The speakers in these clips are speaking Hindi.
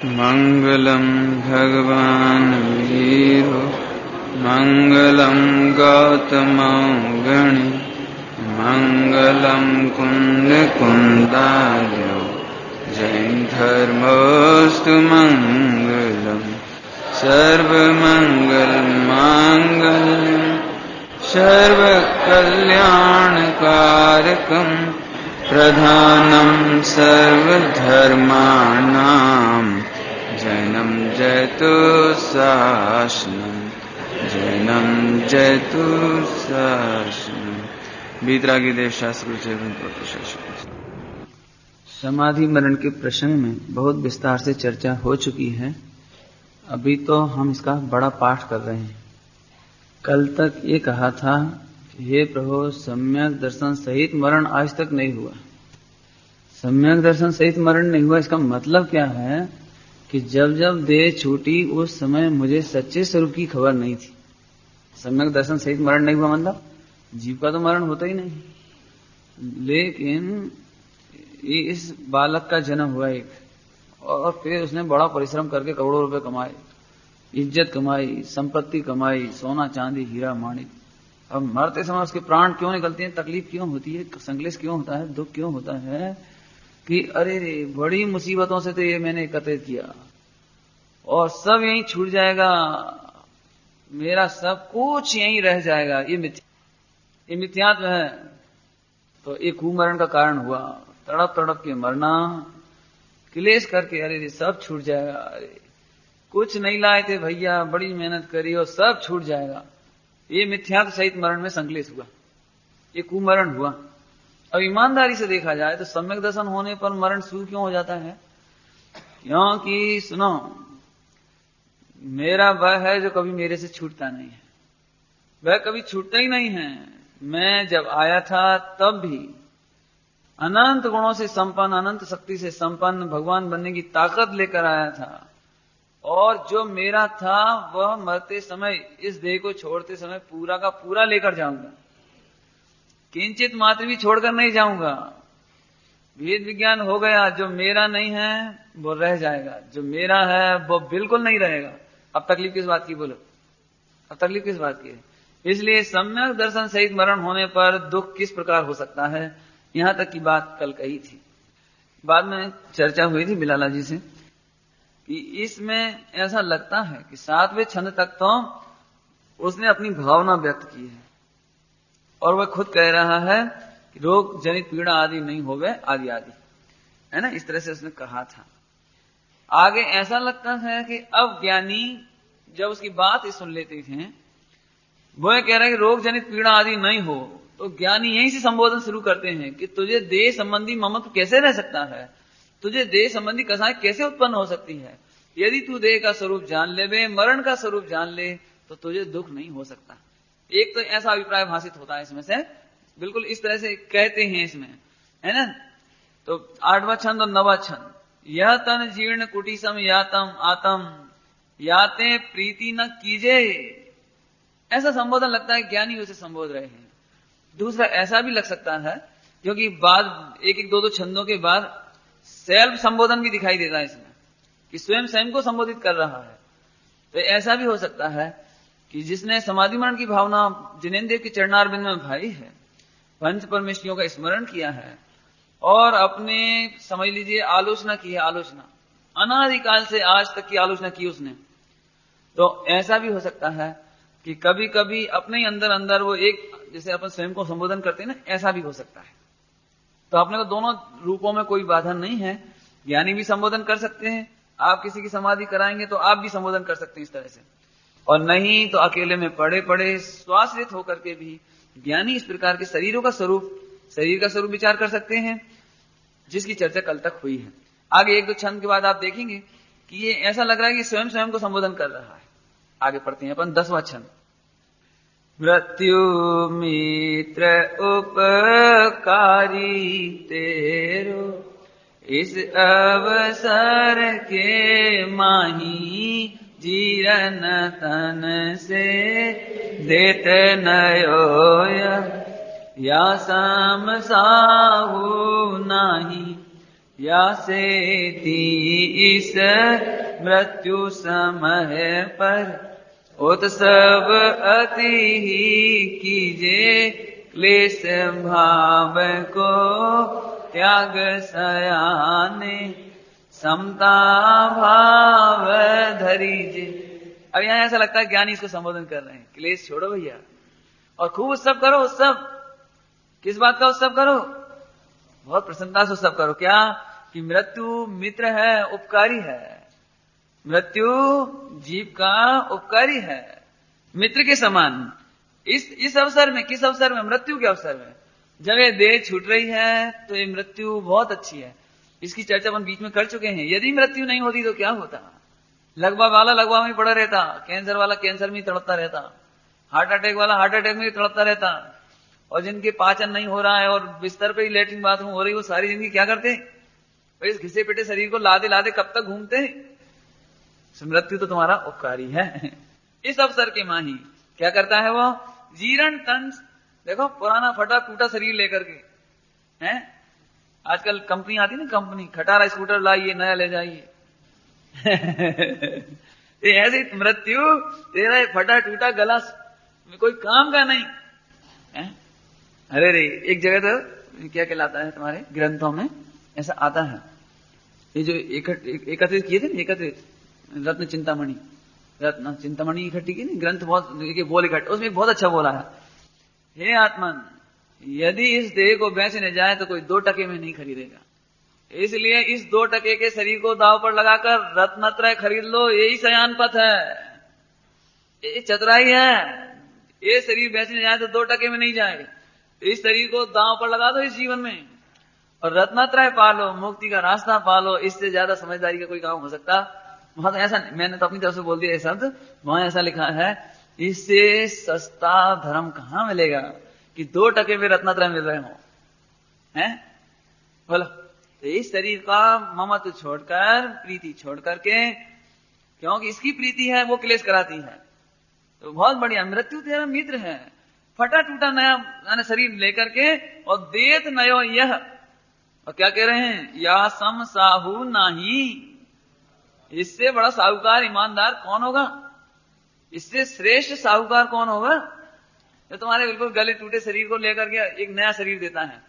मंगलम भगवान वीरो मंगलम गौतमौगणि मंगलम कुंद कुंदार्यो जैन धर्मोस्तु मंगलम सर्वमंगल मांगल्यम सर्वकल्याणकारकम प्रधानम सर्वधर्माणां जैनम जयतु शासनम जैनम जयतु शासनम। बीतरागी देव शास्त्र समाधि मरण के प्रसंग में बहुत विस्तार से चर्चा हो चुकी है। अभी तो हम इसका बड़ा पाठ कर रहे हैं। कल तक ये कहा था, हे प्रभु सम्यक दर्शन सहित मरण आज तक नहीं हुआ। सम्यक दर्शन सहित मरण नहीं हुआ, इसका मतलब क्या है कि जब जब देह छूटी उस समय मुझे सच्चे स्वरूप की खबर नहीं थी। सम्यक दर्शन सहित मरण नहीं हुआ मतलब जीव का तो मरण होता ही नहीं, लेकिन इस बालक का जन्म हुआ एक, और फिर उसने बड़ा परिश्रम करके करोड़ों रुपए कमाए, इज्जत कमाई, संपत्ति कमाई, सोना चांदी हीरा माणिक। अब मरते समय उसके प्राण क्यों निकलते हैं, तकलीफ क्यों होती है, संकलेश क्यों होता है, दुख क्यों होता है कि अरे रे बड़ी मुसीबतों से तो ये मैंने एकत्रित किया और सब यहीं छूट जाएगा, मेरा सब कुछ यहीं रह जाएगा, ये मिथ्यात्व है। तो ये कुमरण का कारण हुआ, तड़प तड़प के मरना, क्लेश करके अरे रे सब छूट जाएगा, अरे कुछ नहीं लाए थे भैया, बड़ी मेहनत करी और सब छूट जाएगा। ये मिथ्यात्व सहित मरण में संकलेश हुआ, ये कुमरण हुआ। अब ईमानदारी से देखा जाए तो सम्यक दर्शन होने पर मरण शुरू क्यों हो जाता है? क्योंकि सुनो, मेरा वह है जो कभी मेरे से छूटता नहीं है, वह कभी छूटता ही नहीं है। मैं जब आया था तब भी अनंत गुणों से संपन्न, अनंत शक्ति से संपन्न भगवान बनने की ताकत लेकर आया था, और जो मेरा था वह मरते समय, इस देह को छोड़ते समय पूरा का पूरा लेकर जाऊंगा, किंचित मात्र भी छोड़कर नहीं जाऊंगा। वेद विज्ञान हो गया, जो मेरा नहीं है वो रह जाएगा, जो मेरा है वो बिल्कुल नहीं रहेगा। अब तकलीफ किस बात की बोलो, अब तकलीफ किस बात की है? इसलिए सम्यक दर्शन सहित मरण होने पर दुख किस प्रकार हो सकता है, यहां तक की बात कल कही थी। बाद में चर्चा हुई थी बिलाला जी से कि इसमें ऐसा लगता है कि 7वें छंद तक तो उसने अपनी भावना व्यक्त की है, और वह खुद कह रहा है कि रोग जनित पीड़ा आदि नहीं होवे आदि आदि, है ना, इस तरह से उसने कहा था। आगे ऐसा लगता है कि अब ज्ञानी जब उसकी बात ही सुन लेते थे, वो कह रहा है कि रोग जनित पीड़ा आदि नहीं हो, तो ज्ञानी यहीं से संबोधन शुरू करते हैं कि तुझे देह संबंधी ममत्व कैसे रह सकता है, तुझे देह संबंधी कसाई कैसे उत्पन्न हो सकती है। यदि तू देह का स्वरूप जान ले, मरण का स्वरूप जान ले, तो तुझे दुख नहीं हो सकता। एक तो ऐसा अभिप्राय भाषित होता है इसमें से, बिल्कुल इस तरह से कहते हैं इसमें, है ना। तो 8वां छंद और 9वां छंद, यह तन जीर्ण कुटीसम यातम आतम याते प्रीति न कीजे, ऐसा संबोधन लगता है ज्ञानी उसे संबोध रहे हैं। दूसरा ऐसा भी लग सकता है, क्योंकि बाद एक एक दो दो छंदों के बाद सेल्फ संबोधन भी दिखाई देता है इसमें, कि स्वयं को संबोधित कर रहा है। तो ऐसा भी हो सकता है कि जिसने समाधि मरण की भावना जिनेन्द्र के चरणारविंद में भाई है, पंच परमेश्वरियों का स्मरण किया है, और अपने समझ लीजिए आलोचना की है, आलोचना अनादिकाल से आज तक की आलोचना की उसने। तो ऐसा भी हो सकता है कि कभी कभी अपने ही अंदर अंदर वो एक, जैसे अपन स्वयं को संबोधन करते हैं ना, ऐसा भी हो सकता है। तो अपने को दोनों रूपों में कोई बाधा नहीं है, ज्ञानी भी संबोधन कर सकते हैं, आप किसी की समाधि कराएंगे तो आप भी संबोधन कर सकते हैं इस तरह से, और नहीं तो अकेले में पड़े पड़े स्वाश्रित होकर के भी ज्ञानी इस प्रकार के शरीर का स्वरूप विचार कर सकते हैं, जिसकी चर्चा कल तक हुई है। आगे एक दो छंद के बाद आप देखेंगे कि ये ऐसा लग रहा है कि स्वयं को संबोधन कर रहा है। आगे पढ़ते हैं अपन 10वां छंद, मृत्यु मित्र उपकारी तेरो इस अवसर के माही जीरन तन से देत नयो या सम साहु नाही या सेती इस मृत्यु समय पर उत्सव अति ही कीजे, क्लेश भाव को त्याग सयाने, समता भाव धरीजे। अब यहाँ ऐसा लगता है ज्ञानी इसको संबोधन कर रहे हैं, क्लेश छोड़ो भैया और खूब उत्सव करो। उत्सव किस बात का उत्सव करो? बहुत प्रसन्नता से उत्सव करो। क्या? कि मृत्यु मित्र है, उपकारी है। मृत्यु जीव का उपकारी है, मित्र के समान। इस अवसर में, किस अवसर में? मृत्यु के अवसर में। जब ये देह छूट रही है तो ये मृत्यु बहुत अच्छी है। इसकी चर्चा अपन बीच में कर चुके हैं। यदि मृत्यु नहीं होती तो क्या होता? लगवा वाला लगवा में पड़ा रहता, कैंसर वाला कैंसर में तड़पता रहता, हार्ट अटैक वाला हार्ट अटैक में तड़पता रहता, और जिनके पाचन नहीं हो रहा है और बिस्तर पे ही लेटरिन बाथरूम हो रही, वो सारी जिंदगी क्या करते? इस घिसे पिटे शरीर को लादे लादे कब तक घूमते? मृत्यु तो तुम्हारा उपकारी है। इस अवसर के माही क्या करता है वो? जीर्ण तन, देखो पुराना फटा टूटा शरीर लेकर के हैं। आजकल कंपनी आती ना, कंपनी खटारा स्कूटर लाइए, नया ले जाइए। ऐसे मृत्यु तेरा फटा टूटा गला कोई काम का नहीं है। अरे रे, एक जगह तो क्या कहलाता है तुम्हारे ग्रंथों में ऐसा आता है, ये जो एकत्रित किए थे ना, एकत्रित रत्न चिंतामणि इकट्ठी की नहीं, ग्रंथ बहुत बोल इकट्ठे, उसमें बहुत अच्छा बोला है, हे आत्मन, यदि इस देह को बेचने जाए तो कोई 2 टके में नहीं खरीदेगा, इसलिए इस 2 टके के शरीर को दाव पर लगाकर रत्नत्रय खरीद लो। यही सयान पथ है, ये चतुराई है। ये शरीर बेचने जाए तो 2 टके में नहीं जाएगा, इस शरीर को दांव पर लगा दो इस जीवन में और रत्नत्रय पालो, मुक्ति का रास्ता पालो। इससे ज्यादा समझदारी का कोई काम हो सकता? वहां तो ऐसा, मैंने तो अपनी तरफ से बोल दिया ये शब्द, वहां ऐसा लिखा है, इससे सस्ता धर्म कहां मिलेगा कि 2 टके में रत्नत्रय मिल रहे हो, हैं? बोलो। तो इस शरीर का ममत्व छोड़कर, प्रीति छोड़ करके, क्योंकि इसकी प्रीति है वो क्लेश कराती है, तो बहुत बढ़िया। मृत्यु तेरा मित्र है, फटा टूटा नया शरीर लेकर के और देत नयो यह, और क्या कह रहे हैं? या सम साहू नाही। इससे बड़ा साहूकार ईमानदार कौन होगा? इससे श्रेष्ठ साहूकार कौन होगा? तो तुम्हारे बिल्कुल गले टूटे शरीर को लेकर के एक नया शरीर देता है।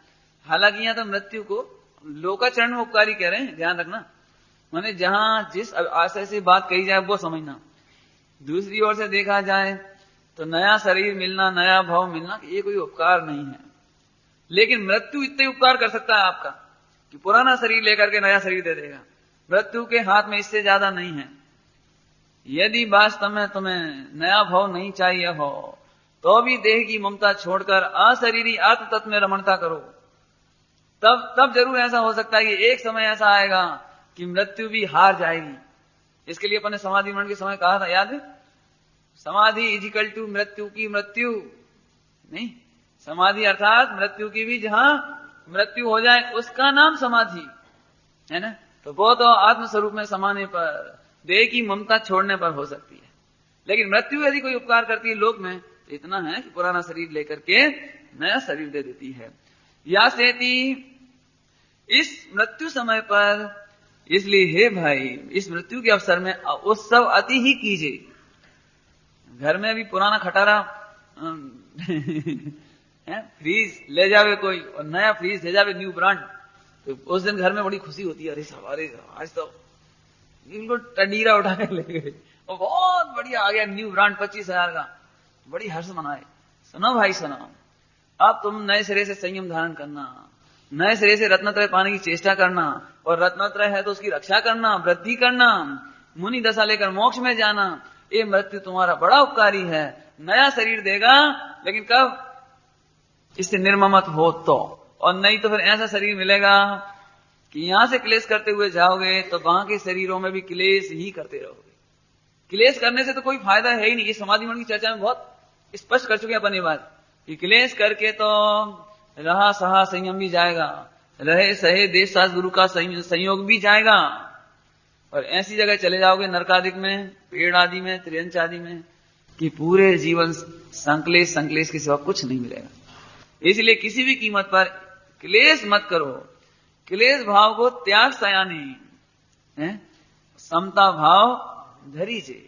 हालांकि यहाँ तो मृत्यु को लोकाचरण में उपकारी कह रहे हैं, ध्यान रखना। माने जहां जिस आशय से बात कही जाए वो समझना। दूसरी ओर से देखा जाए तो नया शरीर मिलना, नया भाव मिलना, ये कोई उपकार नहीं है। लेकिन मृत्यु इतना उपकार कर सकता है आपका कि पुराना शरीर लेकर के नया शरीर दे देगा। मृत्यु के हाथ में इससे ज्यादा नहीं है। यदि वास्तव में तुम्हें नया भाव नहीं चाहिए हो तो भी देह की ममता छोड़कर अशरीरी आत्म तत्व में रमणता करो। तब जरूर ऐसा हो सकता है कि एक समय ऐसा आएगा कि मृत्यु भी हार जाएगी। इसके लिए अपन ने समाधि मरण के समय कहा था, याद है? समाधि इजिकल टू मृत्यु की मृत्यु नहीं, समाधि अर्थात मृत्यु की भी जहां मृत्यु हो जाए उसका नाम समाधि है ना। तो वो तो आत्मस्वरूप में समाने पर, देह की ममता छोड़ने पर हो सकती है। लेकिन मृत्यु यदि कोई उपकार करती है लोक में तो इतना है कि पुराना शरीर लेकर के नया शरीर दे देती है। या सेती, इस मृत्यु समय पर, इसलिए हे भाई, इस मृत्यु के अवसर में उत्सव अति ही कीजिए। घर में भी पुराना खटारा फ्रीज ले जावे कोई और नया फ्रीज ले जावे न्यू ब्रांड, तो उस दिन घर में बड़ी खुशी होती है। अरे सवारे आज तो बिल्कुल टंडीरा उठा के ले गए और बहुत बढ़िया आ गया न्यू ब्रांड 25,000 का, बड़ी हर्ष मनाए। सुनो भाई सुनो, अब तुम नए सिरे से संयम धारण करना, नए सिरे से रत्नत्रय पाने की चेष्टा करना, और रत्नत्रय है तो उसकी रक्षा करना, वृद्धि करना, मुनि दशा लेकर मोक्ष में जाना। ये मृत्यु तुम्हारा बड़ा उपकारी है, नया शरीर देगा, लेकिन कब? इससे निर्ममत हो तो, और नहीं तो फिर ऐसा शरीर मिलेगा कि यहां से क्लेश करते हुए जाओगे तो वहां के शरीरों में भी क्लेश ही करते रहोगे। क्लेश करने से तो कोई फायदा है ही नहीं। ये समाधि मरण की चर्चा में बहुत स्पष्ट कर चुके हैं अपन ये बात कि क्लेश करके तो रहा सहा संयम भी जाएगा, रहे सहे देश शास्त्र गुरु का संयोग भी जाएगा, और ऐसी जगह चले जाओगे नरकादिक में, पेड़ आदि में, त्रियंच आदि में, कि पूरे जीवन संक्लेश के सिवा कुछ नहीं मिलेगा। इसलिए किसी भी कीमत पर क्लेश मत करो। क्लेश भाव को त्याग सयाने है, समता भाव धरी जे।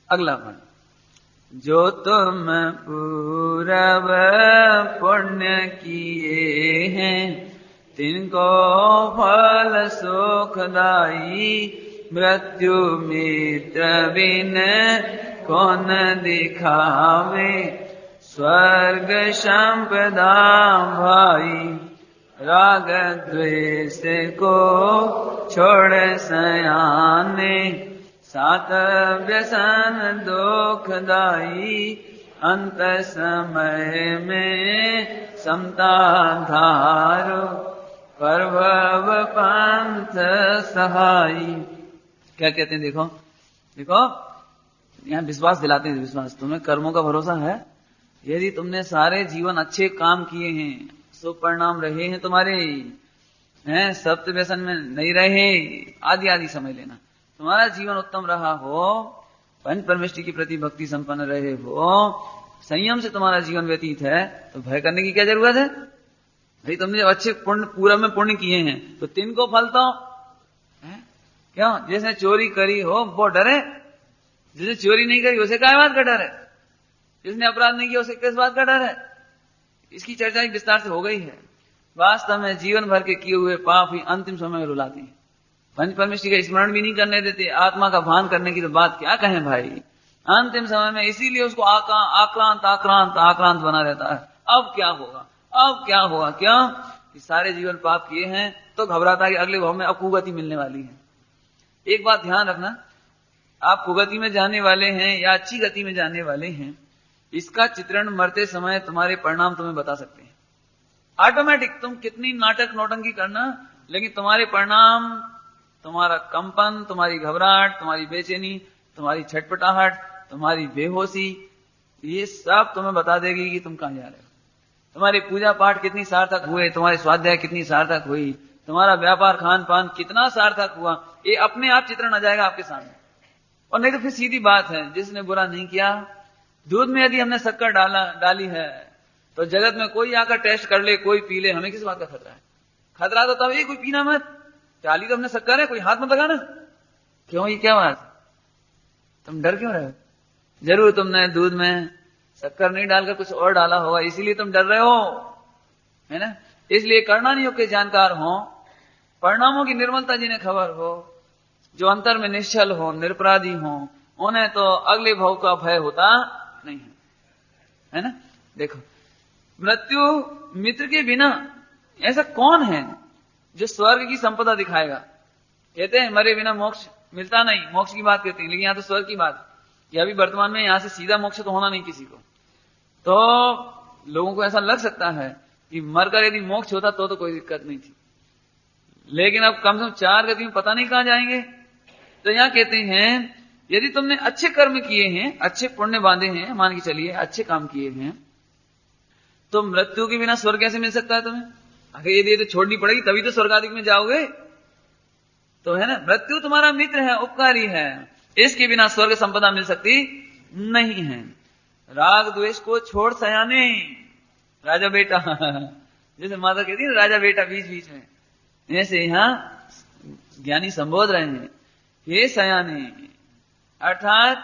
अगला पद, जो तुम पूरब पुण्य किए हैं, तिनको फल सुखदाई, मृत्यु मित्र बिन कौन दिखावे, स्वर्ग संपदा भाई, राग द्वेष को छोड़ सयाने, सात व्यसन दुखदाई, अंत समय में समता धारो, प्रभव पंथ सहाई। क्या कहते हैं, देखो देखो, यहाँ विश्वास दिलाते हैं, विश्वास, तुम्हें कर्मों का भरोसा है, यदि तुमने सारे जीवन अच्छे काम किए हैं, शुभ परिणाम रहे हैं तुम्हारे, हैं सप्त व्यसन में नहीं रहे, आदि आदि समझ लेना, तुम्हारा जीवन उत्तम रहा हो, पंच परमेष्टि के प्रति भक्ति संपन्न रहे हो, संयम से तुम्हारा जीवन व्यतीत है, तो भय करने की क्या जरूरत है? भाई तुमने अच्छे पुण्य पूरा में पुण्य किए हैं, तो तिनको फल तो है क्यों? जिसने चोरी करी हो वो डरे, जिसने चोरी नहीं करी उसे क्या बात का डर है? जिसने अपराध नहीं किया उसे किस बात का डर है? इसकी चर्चा विस्तार से हो गई है। वास्तव में जीवन भर के किए हुए पाप ही अंतिम समय में रुलाते हैं, पंच परमेष्टि का स्मरण भी नहीं करने देते, आत्मा का भान करने की तो बात क्या कहें भाई, अंतिम समय में इसीलिए उसको आक्रांत आक्रांत आक्रांत बना रहता है। अब क्या होगा, अब क्या होगा, क्यों कि सारे जीवन पाप किए हैं, तो घबराता है कि अगले भाव में अब कुगति मिलने वाली है। एक बात ध्यान रखना, आप कुगति में जाने वाले हैं या अच्छी गति में जाने वाले हैं, इसका चित्रण मरते समय तुम्हारे परिणाम तुम्हें बता सकते हैं। ऑटोमेटिक तुम कितनी नाटक नौटंकी करना, लेकिन तुम्हारे परिणाम, तुम्हारा कंपन, तुम्हारी घबराहट, तुम्हारी बेचैनी, तुम्हारी छटपटाहट, तुम्हारी बेहोशी, ये सब तुम्हें बता देगी कि तुम कहां जा रहे हो। तुम्हारी पूजा पाठ कितनी सार्थक हुए, तुम्हारी स्वाध्याय कितनी सार्थक हुई, तुम्हारा व्यापार खान पान कितना सार्थक हुआ, ये अपने आप चित्रण आ जाएगा आपके सामने। और नहीं तो फिर सीधी बात है, जिसने बुरा नहीं किया, दूध में यदि हमने शक्कर डाली है, तो जगत में कोई आकर टेस्ट कर ले, कोई पी ले, हमें किस बात का खतरा है? खतरा तो तब कोई पीना मत, डाली तो हमने शक्कर है, कोई हाथ मत लगाना। क्यों, ये क्या बात, तुम डर क्यों रहे हो? जरूर तुमने दूध में शक्कर नहीं डालकर कुछ और डाला होगा, इसीलिए तुम डर रहे हो, है ना? इसलिए करना नहीं हो के जानकार हो, परिणामों की निर्मलता जिन्हें खबर हो, जो अंतर में निश्चल हो, निरपराधी हो, उन्हें तो अगले भाव का भय होता नहीं है, है ना? देखो, मृत्यु मित्र के बिना ऐसा कौन है जो स्वर्ग की संपदा दिखाएगा? कहते हैं मरे बिना मोक्ष मिलता नहीं, मोक्ष की बात करते हैं, लेकिन यहां तो स्वर्ग की बात, यह अभी वर्तमान में यहां से सीधा मोक्ष तो होना नहीं किसी को। तो लोगों को ऐसा लग सकता है कि मरकर यदि मोक्ष होता तो कोई दिक्कत नहीं थी, लेकिन अब कम से कम 4 गति में पता नहीं कहां जाएंगे। तो यहां कहते हैं यदि तुमने अच्छे कर्म किए हैं, अच्छे पुण्य बांधे हैं, मान के चलिए अच्छे काम किए हैं, तो मृत्यु के बिना स्वर्ग कैसे मिल सकता है तुम्हें? अगर यदि तो छोड़नी पड़ेगी तभी तो स्वर्ग आदि में जाओगे, तो है ना? मृत्यु तुम्हारा मित्र है, उपकारी है, इसके बिना स्वर्ग संपदा मिल सकती नहीं है। राग द्वेष को छोड़ सयाने, राजा बेटा जैसे माता कहती है राजा बेटा बीच बीच में, ऐसे यहां ज्ञानी संबोध रहे हैं, हे सयाने, अर्थात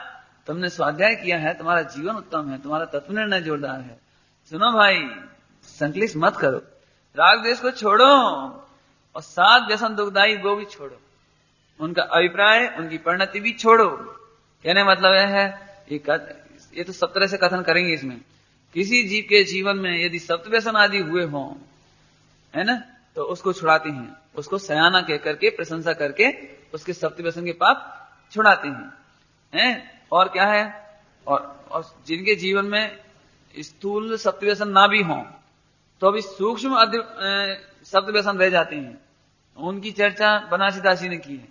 तुमने स्वाध्याय किया है, तुम्हारा जीवन उत्तम है, तुम्हारा तत्व निर्णय जोरदार है, सुनो भाई, संक्लेश मत करो, राग द्वेष को छोड़ो, और 7 व्यसन दुखदाई वो भी छोड़ो, उनका अभिप्राय, उनकी परिणति भी छोड़ो। कहने मतलब यह है, ये तो सब तरह से कथन करेंगे इसमें, किसी जीव के जीवन में यदि सप्त व्यसन आदि हुए हों, है ना, तो उसको छुड़ाते हैं, उसको सयाना कह करके प्रशंसा करके उसके सप्त व्यसन के पाप छुड़ाते हैं। और क्या है, और जिनके जीवन में स्थूल सप्त व्यसन ना भी हों, तो अभी सूक्ष्म सप्त व्यसन रह जाते हैं, उनकी चर्चा बनारसी दासी ने की है,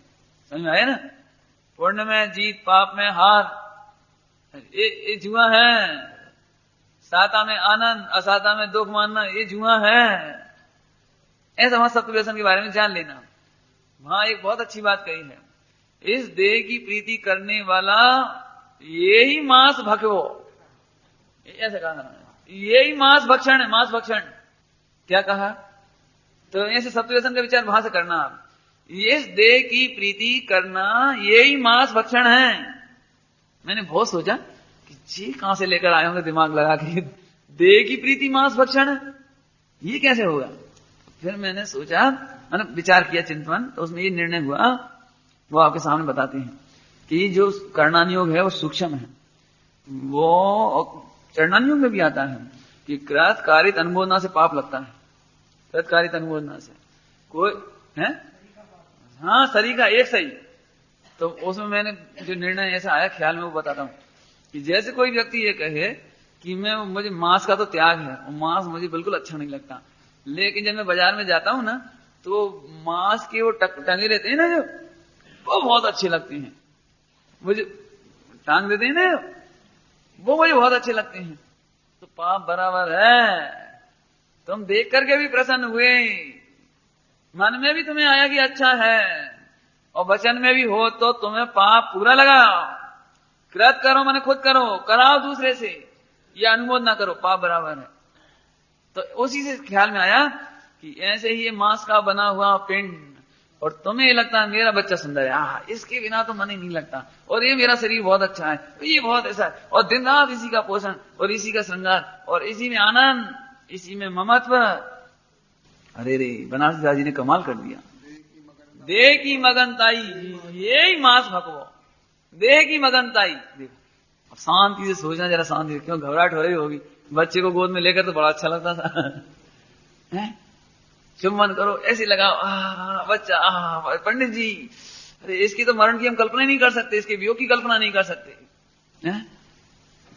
समझ में आया ना? पुण्य में जीत, पाप में हार, ये जुआ है, साता में आनंद, असाता में दुख मानना, ये जुआ है। ऐसा वहां सप्त व्यसन के बारे में जान लेना। वहां एक बहुत अच्छी बात कही है, इस देह की प्रीति करने वाला यही मांस भक्षो, ऐसा कहा, यही मांस भक्षण है, मांस भक्षण। क्या कहा? तो ऐसे सत्वव्यसन का विचार वहां से करना। आप ये देह की प्रीति करना यही मांस भक्षण है। मैंने बहुत सोचा कि जी कहां से लेकर आए होंगे दिमाग लगा के, देह की प्रीति मांस भक्षण है, ये कैसे होगा। फिर मैंने सोचा, मैंने विचार किया, चिंतन, तो उसमें ये निर्णय हुआ, वो आपके सामने बताते हैं कि जो करणान योग है वो सूक्ष्म है। वो चरणान योग में भी आता है कि कृत कारित अनुमोदना से पाप लगता है, कृत कारित अनुमोदना से कोई है, हाँ सरीका एक सही। तो उसमें मैंने जो निर्णय ऐसा आया ख्याल में वो बताता हूं कि जैसे कोई व्यक्ति ये कहे कि मुझे मांस का तो त्याग है, और मांस मुझे बिल्कुल अच्छा नहीं लगता, लेकिन जब मैं बाजार में जाता हूं ना तो मांस के वो टंगे रहते हैं ना जो, वो बहुत अच्छे लगते हैं मुझे, टांग देते हैं ना वो मुझे बहुत अच्छे लगते हैं। तो पाप बराबर है, तुम देख करके भी प्रसन्न हुए, मन में भी तुम्हें आया कि अच्छा है, और वचन में भी हो तो तुम्हें पाप पूरा लगाओ। कृत करो माने खुद करो, कराओ दूसरे से, या अनुमोद ना करो, पाप बराबर है। तो उसी से ख्याल में आया कि ऐसे ही ये मांस का बना हुआ पिंड, और तुम्हें लगता है मेरा बच्चा सुंदर है, इसके बिना तो मन ही नहीं लगता, और ये मेरा शरीर बहुत अच्छा है, ये बहुत ऐसा है, और दिन रात इसी का पोषण और इसी का श्रृंगार और इसी में आनंद, इसी में ममत्व। अरे रे, बनारस दास जी ने कमाल कर दिया। देह की मगनताई, यही मांस भकवो, देह की मगनताई। देखो अब शांति से सोचना जरा, शांति, क्यों घबराहट हो रही होगी। बच्चे को गोद में लेकर तो बड़ा अच्छा लगता था चुम्बन करो, ऐसे लगाओ, बच्चा, पंडित जी, अरे इसकी तो मरण की हम कल्पना ही नहीं कर सकते, इसके वियोग की कल्पना नहीं कर सकते।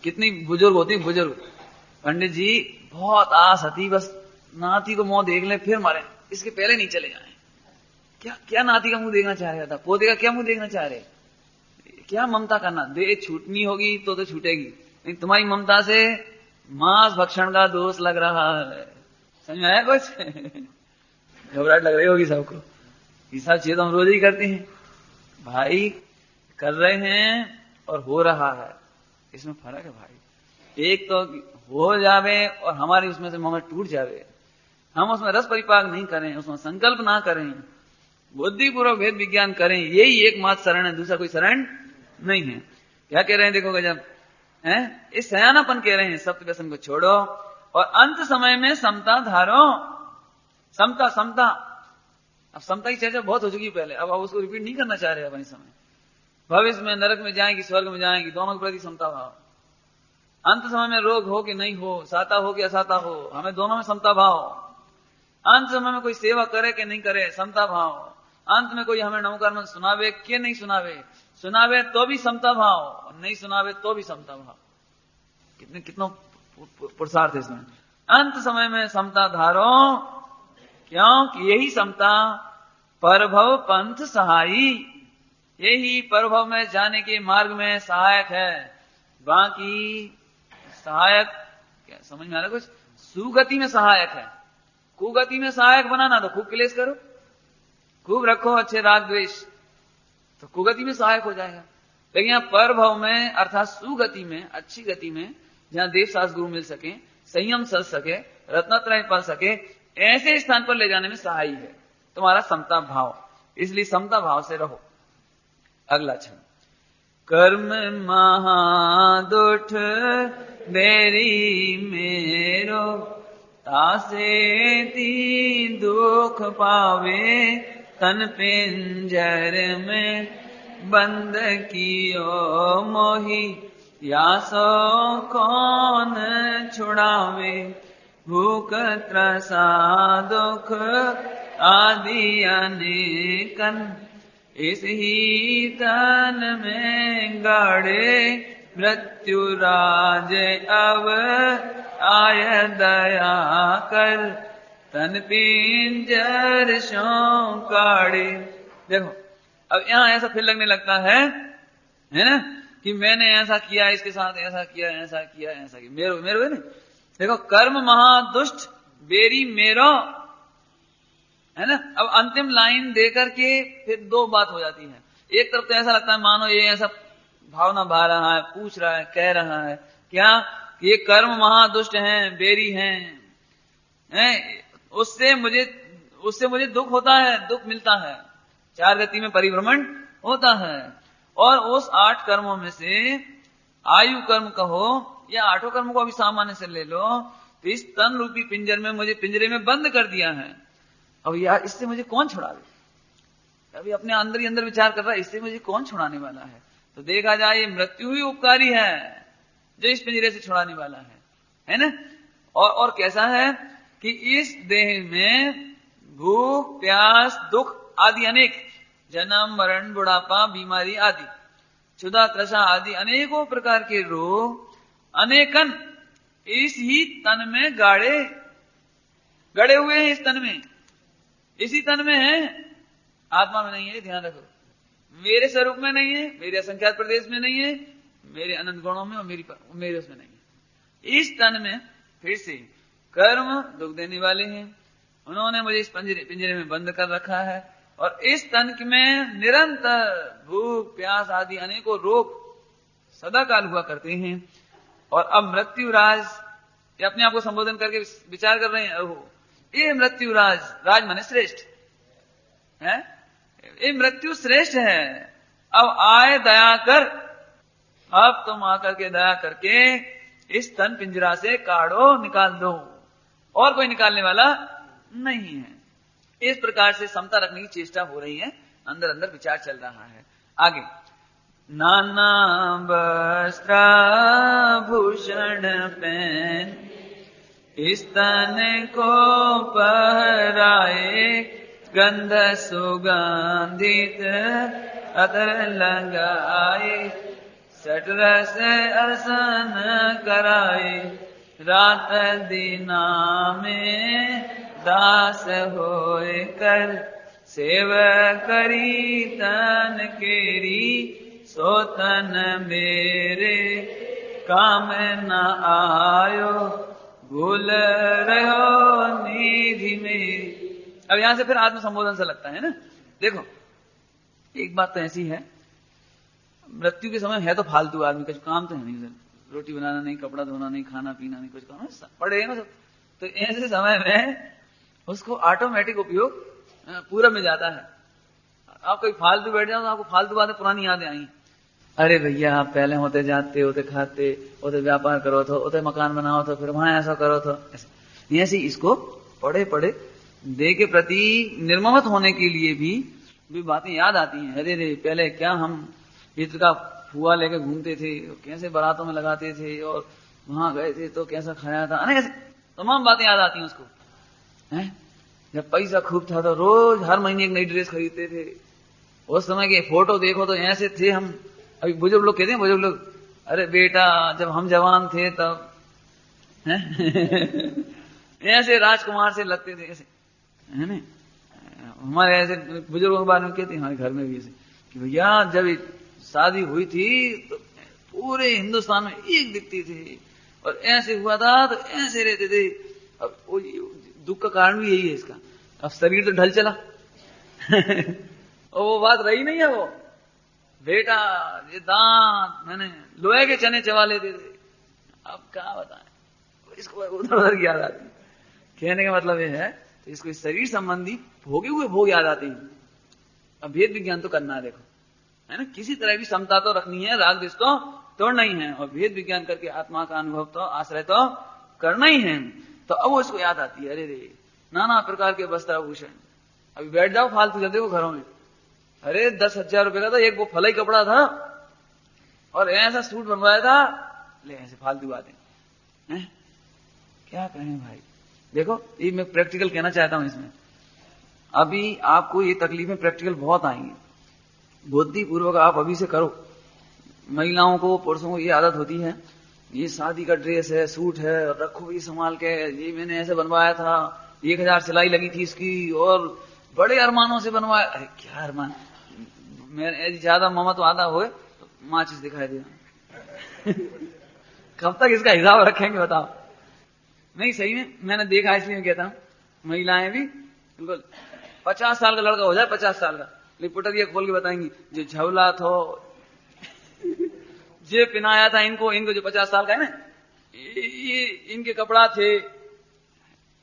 कितनी बुजुर्ग होती, बुजुर्ग पंडित जी बहुत आस आती, बस नाती को मुंह देख ले फिर मरे, इसके पहले नहीं चले जाए। क्या क्या नाती का मुंह देखना चाह रहा था, पोते का क्या मुंह देखना चाह रहे, क्या ममता करना। दे छूटनी होगी तो छूटेगी, नहीं तुम्हारी ममता से मांस भक्षण का दोष लग रहा है। समझ में आया कुछ? घबराहट लग रही होगी सबको, ये सब चीज हम रोज ही करते हैं भाई, कर रहे हैं और हो रहा है, इसमें फर्क है भाई। एक तो हो जावे और हमारी उसमें से मोह टूट जावे, हम उसमें रस परिपाक नहीं करें, उसमें संकल्प ना करें, बुद्धिपूर्वक भेद विज्ञान करें, यही एकमात्र शरण है, दूसरा कोई शरण नहीं है। क्या कह रहे हैं देखो गजब है, इस सयानापन कह रहे हैं, सप्त व्यसन को छोड़ो और अंत समय में समता धारो। समता, समता, अब समता की चर्चा बहुत हो चुकी पहले, अब उसको रिपीट नहीं करना चाह रहे अपने समय। भविष्य में नरक में जाएंगी, स्वर्ग में जाएंगी, दोनों के प्रति समता भाव। अंत समय में रोग हो कि नहीं हो, साता हो कि असाता हो, हमें दोनों में समता भाव। अंत समय में कोई सेवा करे कि नहीं करे, समता भाव। अंत में कोई हमें नवकर्म सुनावे कि नहीं सुनावे, सुनावे तो भी समता भाव, और नहीं सुनावे तो भी समता भाव। कितना पुरुषार्थ है इसमें। अंत समय में समता धारो, क्योंकि यही समता परभव पंथ सहाई, यही परभव में जाने के मार्ग में सहायक है। बाकी सहायक क्या समझ में आ रहा कुछ, सुगति में सहायक है, कुगति में सहायक बनाना तो खूब क्लेश करो, खूब रखो अच्छे राग द्वेष, तो कुगति में सहायक हो जाएगा। लेकिन यहाँ परभव में अर्थात सुगति में, अच्छी गति में, जहां देव शास्त्र गुरु मिल सके, संयम सज सके, रत्नत्रय पल सके, ऐसे स्थान पर ले जाने में सहायी है तुम्हारा समता भाव। इसलिए समता भाव से रहो। अगला छंद, कर्म महादुठ बेरी मेरो, तासे ती दुख पावे, तन पिंजर में बंद कियो मोही, यासो कौन छुड़ावे, भूख त्रसा दुख आदि अनेकन, इस ही तन में गाड़े, मृत्यु राज अब आय दया कर, तन पिंजर शो काड़े। देखो अब यहां ऐसा फिर लगने लगता है ना, कि मैंने ऐसा किया, इसके साथ ऐसा किया, ऐसा किया, ऐसा किया, मेरो मेरो है ना। देखो कर्म महादुष्ट बेरी मेरो है ना। अब अंतिम लाइन देकर के फिर दो बात हो जाती है। एक तरफ तो ऐसा लगता है मानो ये ऐसा भावना भा रहा है, पूछ रहा है, कह रहा है क्या, ये कर्म महादुष्ट हैं, बेरी हैं, उससे मुझे उससे मुझे दुख होता है, दुख मिलता है, 4 गति में परिभ्रमण होता है। और उस 8 कर्मों में से आयु कर्म कहो या 8 कर्म को अभी सामान्य से ले लो, तो इस तन रूपी पिंजर में मुझे पिंजरे में बंद कर दिया है। अब यार इससे मुझे कौन छुड़ावे? अभी अपने अंदर ही अंदर विचार कर रहा है, इससे मुझे कौन छुड़ाने वाला है? तो देखा जाए ये मृत्यु ही उपकारी है जो इस पिंजरे से छुड़ाने वाला है ना। और कैसा है कि इस देह में भूख, प्यास, दुख आदि अनेक, जन्म, मरण, बुढ़ापा, बीमारी आदि, क्षुधा, तृषा आदि अनेकों प्रकार के रोग अनेकन इस ही तन में गड़े हुए हैं। इस तन में, इसी तन में है, आत्मा में नहीं है, ध्यान रखो। मेरे स्वरूप में नहीं है, मेरे असंख्यात प्रदेश में नहीं है, मेरे अनंत गुणों में और मेरे उसमें नहीं है। इस तन में फिर से कर्म दुख देने वाले हैं, उन्होंने मुझे इस पिंजरे में बंद कर रखा है। और इस तन में निरंतर भूख, प्यास आदि अनेकों रोग सदा काल हुआ करते हैं। और अब मृत्यु राज, ये अपने आप को संबोधन करके विचार कर रहे हैं, ओहो ये मृत्यु राज माने श्रेष्ठ है, ये मृत्यु श्रेष्ठ है। अब आए दया कर, अब तुम आकर के दया करके इस तन पिंजरा से काढ़ो, निकाल दो, और कोई निकालने वाला नहीं है। इस प्रकार से समता रखने की चेष्टा हो रही है, अंदर अंदर विचार चल रहा है। आगे, नाना वस्त्र भूषण पहन इस तन को पहराए, गंध सुगंधित अतर लगाए, सटरस आसन कराए, रात दीना में दास होए कर, सेव करी तन केरी, सो तन मेरे काम न आयो, भूल रहो निधि मेरी। अब यहां से फिर आत्म संबोधन से लगता है ना। देखो एक बात तो ऐसी है, मृत्यु के समय है तो फालतू आदमी, कुछ काम तो है नहीं सर, रोटी बनाना नहीं, कपड़ा धोना नहीं, खाना पीना नहीं, कुछ काम पड़े ना सब। तो ऐसे समय में उसको ऑटोमेटिक उपयोग पूरा में जाता है। आप कोई फालतू बैठ जाओ तो आपको फालतू बातें पुरानी यादें आई, अरे भैया आप पहले होते जाते, होते खाते, होते व्यापार करो तो, होते मकान बनाओ तो, फिर वहां ऐसा करो तो, ऐसे इसको पढ़े पढ़े देह के प्रति निर्ममत होने के लिए भी बातें याद आती हैं। अरे रे पहले क्या हम इत्र का फुआ लेके घूमते थे, कैसे बारातों में लगाते थे, और वहां गए थे तो कैसा खाया था, अनेक तमाम बातें याद आती हैं उसको। हैं जब पैसा खूब था तो रोज हर महीने एक नई ड्रेस खरीदते थे। उस समय के फोटो देखो तो ऐसे थे हम। अभी बुजुर्ग लोग कहते हैं, बुजुर्ग लोग, अरे बेटा जब हम जवान थे तब ऐसे राजकुमार से लगते थे, ऐसे है ना। हमारे ऐसे बुजुर्गों के बारे में कहते हैं, हमारे घर में भी ऐसे कि भैया जब शादी हुई थी तो पूरे हिंदुस्तान में एक दिखती थी, और ऐसे हुआ था तो ऐसे रहते थे। अब दुख का कारण भी यही है इसका, अब शरीर तो ढल चला और वो बात रही नहीं है। वो बेटा ये दांत मैंने लोहे के चने चबा लेते थे, अब क्या बताएं, इसको उधर उधर याद आती। कहने का मतलब ये है तो इसको इस शरीर संबंधी भोगे हुए भोग याद आते हैं। अब भेद विज्ञान तो करना है, देखो है ना, किसी तरह की समता तो रखनी है, राग द्वेष तो तोड़ना ही है, और भेद विज्ञान करके आत्मा का अनुभव तो आश्रय तो करना ही है। तो अब वो इसको याद आती है, अरे रे नाना प्रकार के वस्त्राभूषण। अभी बैठ जाओ फालतू जब देखो घरों में, अरे 10,000 रुपए का था एक वो फलाई कपड़ा था, और ऐसा सूट बनवाया था, ले ऐसे फालतू बातें हैं, क्या कहें भाई। देखो ये मैं प्रैक्टिकल कहना चाहता हूं इसमें, अभी आपको ये तकलीफें प्रैक्टिकल बहुत आएंगी, बुद्धिपूर्वक आप अभी से करो। महिलाओं को पुरुषों को ये आदत होती है, ये शादी का ड्रेस है, सूट है, और रखो ये संभाल के, ये मैंने ऐसे बनवाया था, 1000 सिलाई लगी थी इसकी, और बड़े अरमानों से बनवाया। अरे क्या अरमान, मैं ज्यादा ममत्व आधा हुए तो माचिस दिखाई दिया कब तक इसका हिसाब रखेंगे बताओ। नहीं सही में मैंने देखा, इसलिए कहता हूं, महिलाएं भी बिल्कुल 50 साल का लड़का हो जाए, 50 साल का, लेकिन पुटरिया खोल के बताएंगी जो झवला थो जे पिनाया था इनको जो 50 साल का है ना, ये इनके कपड़ा थे।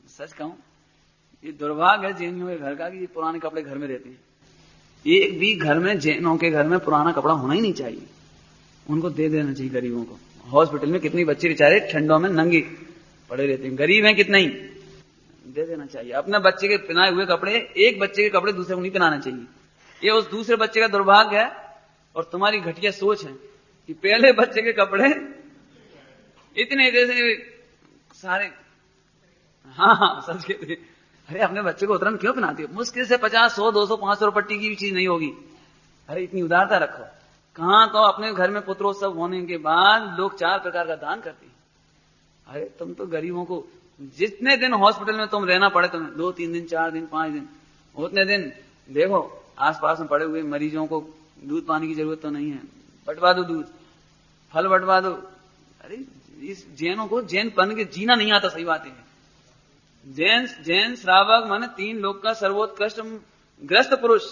सच कहूं ये दुर्भाग्य है जैनियों के घर का कि ये पुराने कपड़े घर में रहते हैं। एक भी घर में, जैनों के घर में पुराना कपड़ा होना ही नहीं चाहिए। उनको दे देना चाहिए गरीबों को। हॉस्पिटल में कितने बच्चे बेचारे ठंडों में नंगे पड़े रहते हैं, गरीब हैं कितने ही, दे देना चाहिए। अपने बच्चे के पहनाए हुए कपड़े, एक बच्चे के कपड़े दूसरे को नहीं पहनाना चाहिए। ये उस दूसरे बच्चे का दुर्भाग्य है और तुम्हारी घटिया सोच है कि पहले बच्चे के कपड़े इतने जैसे सारे, हाँ सच कहते, अरे अपने बच्चे को उतरन क्यों पहनाते हो? मुश्किल से 50, 100, 200, 500 पट्टी की भी चीज नहीं होगी। अरे इतनी उदारता रखो। कहां तो अपने घर में पुत्रोत्सव होने के बाद लोग 4 प्रकार का दान करते हैं। अरे तुम तो गरीबों को, जितने दिन हॉस्पिटल में तुम रहना पड़े तुम्हें, 2, 3 दिन, 4 दिन, 5 दिन, उतने दिन देखो आसपास में पड़े हुए मरीजों को दूध पानी की जरूरत तो नहीं है, बंटवा दो दूध, फल बंटवा दो। अरे इस जैनों को जैन पन के जीना नहीं आता। सही बात है। जैन श्रावक माने 3 लोक का सर्वोत्कृष्ट ग्रस्त पुरुष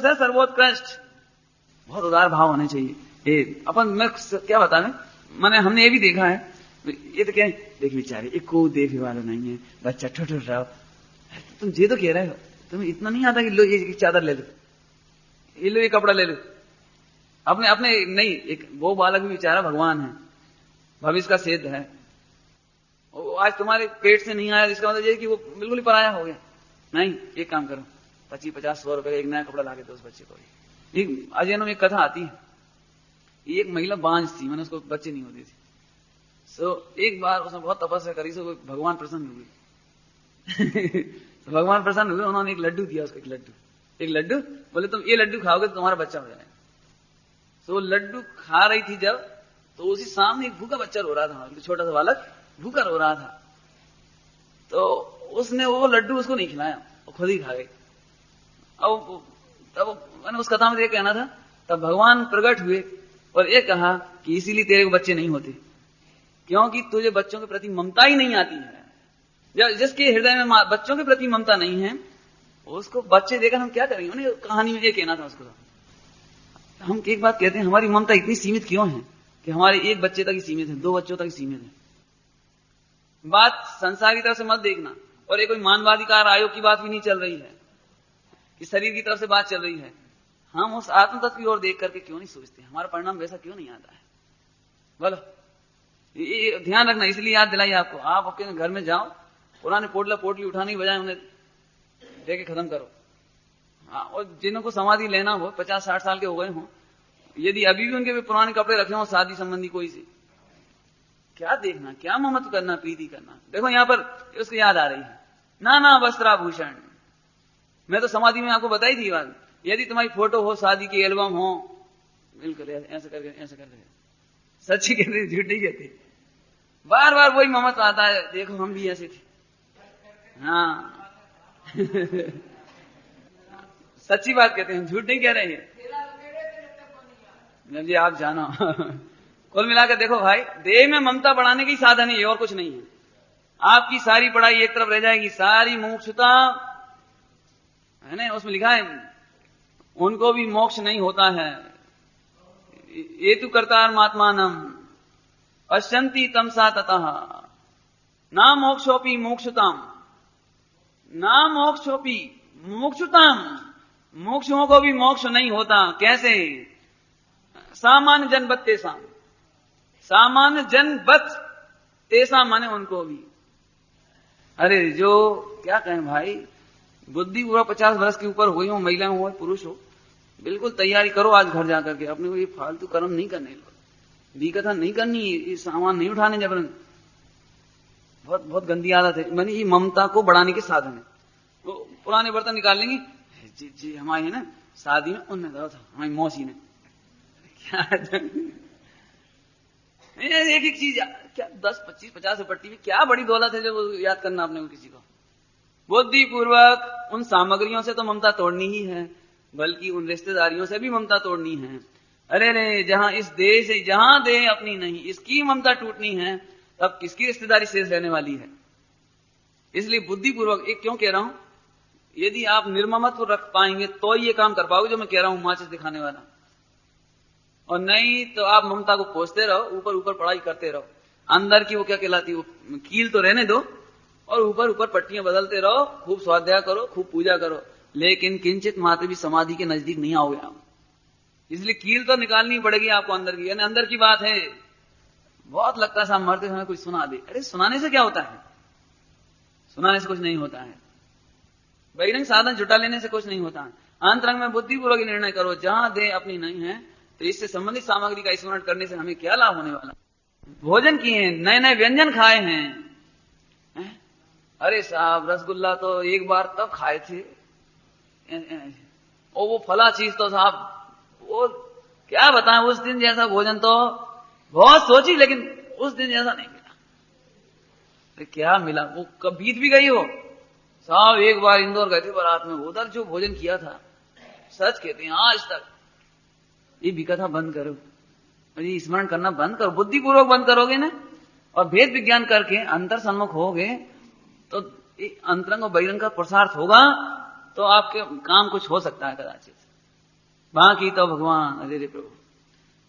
है सर्वोत्कृष्ट। बहुत उदार भाव होने चाहिए। अपन मैं क्या बता रहे, माने हमने ये भी देखा है, ये तो क्या है, देख बेचारे एक को देखे वाला नहीं है, बच्चा ठुठ रहा। तुम ये तो कह रहे हो, तुम्हें इतना नहीं आता कि लो ये चादर ले लो, ये लो ये कपड़ा ले लो। अपने अपने नहीं, एक वो बालक भी बेचारा भगवान है, भविष्य का सिद्ध है। आज तुम्हारे पेट से नहीं आया, इसका मतलब ये कि वो बिल्कुल ही पराया हो गया। नहीं, एक काम करो, 25, 50, 100 रुपए का एक नया कपड़ा लाके दो उस बच्चे को। एक अजैनों में एक कथा आती है, एक महिला बांझ थी, मैंने उसको बच्चे नहीं होती थी। एक बार उसने बहुत तपस्या करी, सो भगवान प्रसन्न हुए। तो भगवान प्रसन्न हुए, उन्होंने एक लड्डू दिया उसको, एक लड्डू बोले तुम ये लड्डू खाओगे तो तुम्हारा बच्चा हो जाएगा। तो लड्डू खा रही थी जब, तो उसी सामने एक भूखा बच्चा रो रहा था, छोटा सा बालक भूखा रो रहा था। तो उसने वो लड्डू उसको नहीं खिलाया, वो खुद ही खा गई। अब तब मैंने उस कथा में ये कहना था, तब भगवान प्रकट हुए और ये कहा कि इसीलिए तेरे को बच्चे नहीं होते, क्योंकि तुझे बच्चों के प्रति ममता ही नहीं आती है। जिसके हृदय में बच्चों के प्रति ममता नहीं है, उसको बच्चे देकर हम क्या करेंगे? उन्हें कहानी में ये कहना था उसको। हम एक बात कहते हैं, हमारी ममता इतनी सीमित क्यों है कि हमारे एक बच्चे तक ही सीमित है, 2 बच्चों तक ही सीमित है। बात संसार की तरफ से मत देखना, और एक कोई मानवाधिकार आयोग की बात भी नहीं चल रही है कि शरीर की तरफ से बात चल रही है। हम उस आत्म तत्व की ओर देख करके क्यों नहीं सोचते? हमारा परिणाम वैसा क्यों नहीं आता है? बोलो, ये ध्यान रखना। इसलिए याद दिलाई आपको, आप अपने घर में जाओ, पुराने पोटली उठाने की बजाय उन्हें देके खत्म करो। हाँ, और जिनको समाधि लेना हो, 50-60 साल के हो गए हो, यदि अभी भी उनके पुराने कपड़े रखे हो शादी संबंधी कोई से, क्या देखना, क्या ममत्व करना, प्रीति करना। देखो यहां पर उसको याद आ रही है, नाना वस्त्राभूषण। मैं तो समाधि में आपको बताई थी बात, यदि तुम्हारी फोटो हो, शादी की एल्बम हो, बिल्कुल ऐसा करके सच्ची कहते, झूठ नहीं कहते। बार बार वही ममत्व आता है, देखो हम भी ऐसे थे। हाँ सच्ची बात कहते हैं, झूठ नहीं कह रहे हैं जी, आप जानो। कुल मिलाकर देखो भाई, देह में ममता बढ़ाने की साधन है, और कुछ नहीं है। आपकी सारी पढ़ाई एक तरफ रह जाएगी, सारी मुमुक्षुता है ना, उसमें लिखा है उनको भी मोक्ष नहीं होता है। ये तो कर्तारमात्मानम पश्यन्ति तमसा ततः ना मोक्षोपि मोक्षुताम, ना मोक्षोपि मोक्षुताम। मोक्षों को भी मोक्ष नहीं होता। कैसे? सामान्य जनवत तेसाम, सामान्य जनवत तेसाम माने उनको भी। अरे जो क्या कहें भाई, बुद्धि पूरा 50 वर्ष के ऊपर हुई हो, महिला हो पुरुष हो, बिल्कुल तैयारी करो आज घर जाकर के। अपने को ये फालतू कर्म नहीं करने, दी कथा नहीं करनी, ये सामान नहीं उठाने जबरन। बहुत बहुत गंदी आदत है। मैंने ये ममता को बढ़ाने के साधन है। तो पुराने बर्तन निकाल लेंगे, जी हमारी है ना शादी में उनने दवा था, हमारी मौसी ने क्या एक एक चीज क्या 10, 25, 50 पट्टी में क्या बड़ी दौलत है जो याद करना अपने को किसी को। बुद्धि पूर्वक उन सामग्रियों से तो ममता तोड़नी ही है, बल्कि उन रिश्तेदारियों से भी ममता तोड़नी है। अरे रे, जहां इस देह से, जहां देह अपनी नहीं, इसकी ममता टूटनी है, तब किसकी रिश्तेदारी शेष रहने वाली है? इसलिए बुद्धिपूर्वक, एक क्यों कह रहा हूं, यदि आप निर्ममत्व रख पाएंगे तो ये काम कर पाओगे जो मैं कह रहा हूं, माचिस दिखाने वाला। और नहीं तो आप ममता को पोसते रहो, ऊपर ऊपर पढ़ाई करते रहो, अंदर की वो क्या कहलाती है, वो कील तो रहने दो, और ऊपर ऊपर पट्टियां बदलते रहो, खूब स्वाध्याय करो, खूब पूजा करो, लेकिन किंचित मात्र भी समाधि के नजदीक नहीं आओगे आप। इसलिए कील तो निकालनी पड़ेगी आपको अंदर की, यानी अंदर की बात है। बहुत लगता है साहब मरते समय कुछ सुना दे, अरे सुनाने से क्या होता है? सुनाने से कुछ नहीं होता है। बहिरंग साधन जुटा लेने से कुछ नहीं होता है। अंतरंग में बुद्धिपूर्वक निर्णय करो, जहां दे अपनी नहीं है तो इससे संबंधित सामग्री का स्मरण करने से हमें क्या लाभ होने वाला? भोजन किए हैं, नए नए व्यंजन खाए हैं। अरे साहब रसगुल्ला तो एक बार तब खाए थे, और वो फला चीज तो साहब वो क्या बताएं, उस दिन जैसा भोजन तो बहुत सोची, लेकिन उस दिन जैसा नहीं मिला। तो क्या मिला? वो कब बीत भी गई हो साहब। एक बार इंदौर गए थे बारात में, उधर जो भोजन किया था, सच कहते हैं आज तक ये भी कथा बंद करो, ये स्मरण करना बंद करो, बुद्धिपूर्वक बंद करोगे ना, और भेद विज्ञान करके अंतर सन्मुख होगे तो अंतरंग और बहिरंग का पुरुषार्थ होगा, तो आपके काम कुछ हो सकता है कदाचित। बाकी तो भगवान अरे रे प्रभु,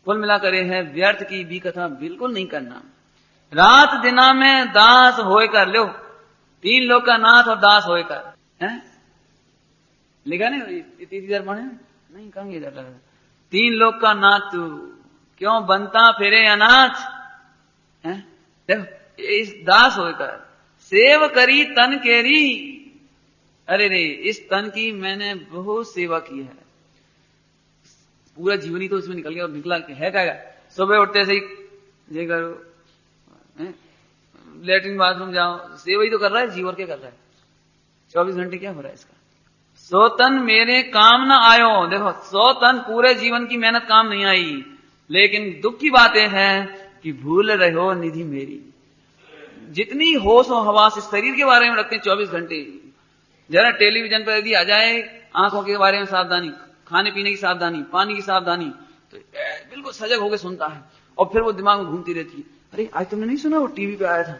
कुल मिलाकर है व्यर्थ की भी कथा बिल्कुल नहीं करना। रात दिना में दास होए कर लो, 3 लोग का नाथ और दास होए कर है लिखा नहीं, इधर पढ़े नहीं, कहां इधर लगा 3 लोग का नाथ तू क्यों बनता फिरे अनाथ है। देखो इस दास होए कर सेव करी तन केरी, अरे रे इस तन की मैंने बहुत सेवा की है, पूरा जीवन ही तो उसमें निकल गया, और निकला है क्या? सुबह उठते से ही ये करो, लेटरिन बाथरूम जाओ, सेवा ही तो कर रहा है, जीवन क्या कर रहा है? 24 घंटे क्या हो रहा है इसका? 100 तन मेरे काम ना आयो। देखो 100 तन पूरे जीवन की मेहनत काम नहीं आई, लेकिन दुख की बात यह है कि भूल रहे हो निधि मेरी। जितनी होश और हवास इस शरीर के बारे में रखते हैं 24 घंटे, जरा टेलीविजन पर यदि आ जाए आंखों के बारे में सावधानी, खाने पीने की सावधानी, पानी की सावधानी, तो बिल्कुल सजग होकर सुनता है, और फिर वो दिमाग में घूमती रहती है, अरे आज तुमने नहीं सुना वो टीवी पे आया था,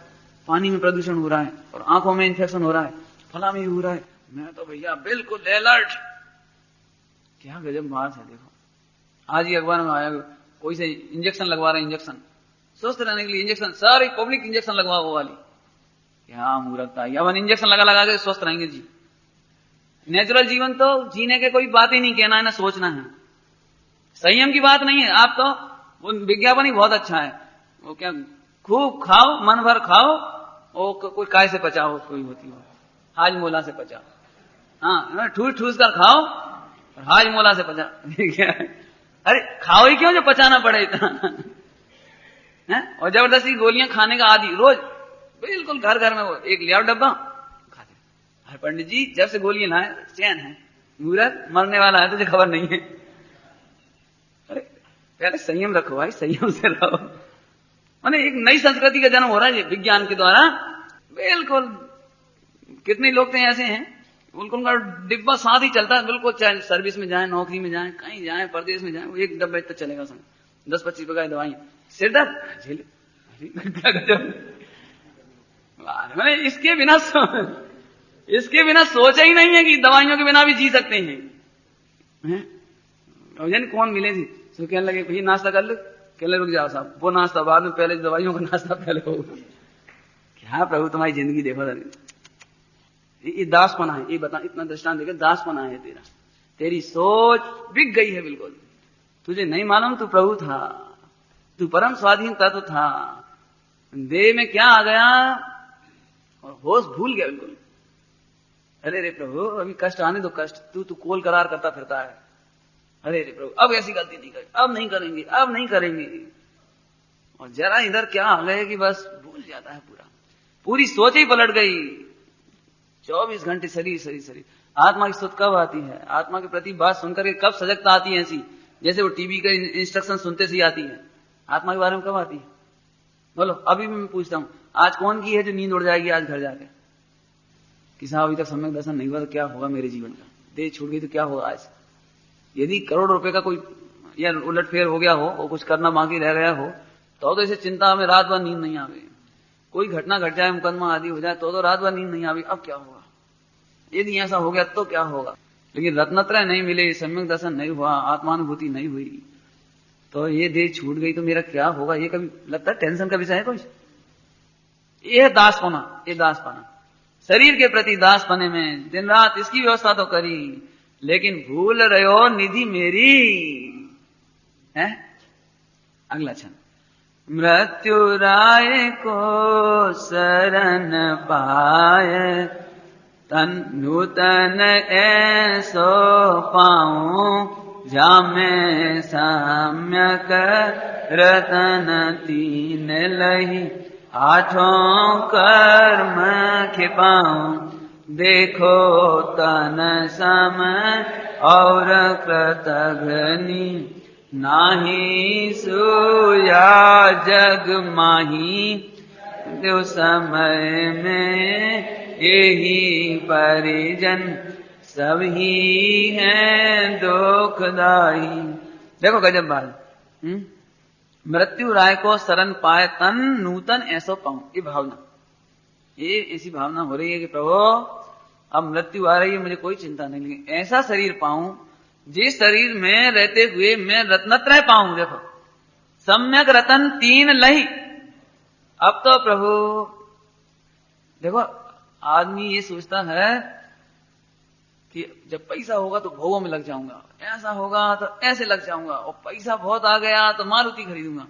पानी में प्रदूषण हो रहा है और आंखों में इन्फेक्शन हो रहा है, फला में हो रहा है। मैं तो भैया बिल्कुल अलर्ट। क्या गजब बात है। देखो आज ही अखबार में आया, कोई से इंजेक्शन लगवा रहे, इंजेक्शन स्वस्थ रहने के लिए, इंजेक्शन सारी पब्लिक इंजेक्शन लगवा वो वाली, क्या मूर्खता है। अब इंजेक्शन लगा लगा के स्वस्थ रहेंगे जी। नेचुरल जीवन तो जीने के कोई बात ही नहीं, कहना है ना सोचना है। संयम की बात नहीं है। आप तो वो विज्ञापन ही बहुत अच्छा है, वो क्या खूब खाओ, मन भर खाओ, और कोई काय से पचाओ, कोई होती हो हाजमोला से पचाओ, हाँ ठूस ठूस कर खाओ और हाजमोला से पचा। अरे खाओ ही क्यों जो पचाना पड़े इतना है? और जबरदस्ती गोलियां खाने का आदि रोज, बिल्कुल घर घर में वो एक ले आओ डब्बा खाते। अरे पंडित जी जब से गोलियां लाए चैन है, मुहूर्त मरने वाला है तुझे खबर नहीं है। अरे पहले संयम रखो भाई, संयम से रहो। माने एक नई संस्कृति का जन्म हो रहा है विज्ञान के द्वारा। बिल्कुल कितने लोग तो ऐसे हैं, उनका डिब्बा साथ ही चलता है बिल्कुल, चाहे सर्विस में जाए, नौकरी में जाए, कहीं जाए, परदेश में जाए, वो एक डब्बा तो चलेगा संग 10-25 रुपए की दवाई, सिर दर्द झेल। मैंने इसके बिना सोचा ही नहीं है कि दवाइयों के बिना भी जी सकते हैं। कौन मिले थी तो कहने लगे भैया नाश्ता कर लो, कहने रुक जाओ साहब, वो नाश्ता बाद में, पहले दवाइयों का नाश्ता पहले हो। क्या प्रभु तुम्हारी जिंदगी देखो, ये दासपना है। ये बता, इतना दृष्टांत देकर दासपना है तेरा, तेरी सोच बिक गई है बिल्कुल। तुझे नहीं मालूम तू प्रभु था, तू परम स्वाधीन तत्व था, देह में क्या आ गया और होश भूल गया बिल्कुल। अरे रे प्रभु अभी कष्ट आने दो, कष्ट तू कोल करार करता फिरता है। अरे रे प्रभु अब ऐसी गलती नहीं करेंगे, अब नहीं करेंगे, अब नहीं करेंगे, और जरा इधर क्या आ गए कि बस भूल जाता है पूरा, पूरी सोच ही पलट गई। 24 घंटे शरीर। आत्मा की स्तुति कब आती है? आत्मा के प्रति बात सुनकर के कब सजगता आती है? ऐसी जैसे वो टीवी का इंस्ट्रक्शन सुनते से ही आती है। आत्मा के बारे में कब आती है? बोलो अभी भी मैं पूछता हूं, आज कौन की है जो नींद उड़ जाएगी आज घर जाके कि साहब अभी तक सम्यक दर्शन नहीं हुआ तो क्या होगा मेरे जीवन का, देह छूट गई तो क्या होगा आज। यदि करोड़ रुपए का कोई या उलटफेर हो गया हो और कुछ करना बाकी रह गया हो तो इसे चिंता में रात भर नींद नहीं आवे। कोई घटना घट जाए, मुकदमा आदि हो जाए तो रात भर नींद नहीं आवी, अब क्या होगा। यदि ऐसा हो गया तो क्या होगा। लेकिन रत्नत्रय नहीं मिले, सम्यक दर्शन नहीं हुआ, आत्मानुभूति नहीं हुई, तो ये देह छूट गई तो मेरा क्या होगा, ये कभी लगता है टेंशन का विषय है कुछ। ये है दासपना, ये दासपना। शरीर के प्रति दास पने में दिन रात इसकी व्यवस्था तो करी, लेकिन भूल रहे हो निधि मेरी है। अगला छंद। मृत्यु राय को शरण पाए, तन नूतन ऐसो पाऊं, जामे सम्यक रतन तीन लही, आठों कर्म खिपाऊं, देखो तन सम और कृतघ्नि, नाही सूया जग माही, दो समय में यही परिजन, सब ही हैं दुखदाई। देखो गजब बात। मृत्यु राय को शरण पाए, तन नूतन ऐसो पाऊं, ये भावना, ये ऐसी भावना हो रही है कि प्रभु अब मृत्यु आ रही है, मुझे कोई चिंता नहीं, लेकिन ऐसा शरीर पाऊं जिस शरीर में रहते हुए मैं रत्नत्रय पाऊं। देखो सम्यक रतन तीन लही। अब तो प्रभु देखो आदमी ये सोचता है कि जब पैसा होगा तो भोगों में लग जाऊंगा, ऐसा होगा तो ऐसे लग जाऊंगा, और पैसा बहुत आ गया तो मारुति खरीदूंगा।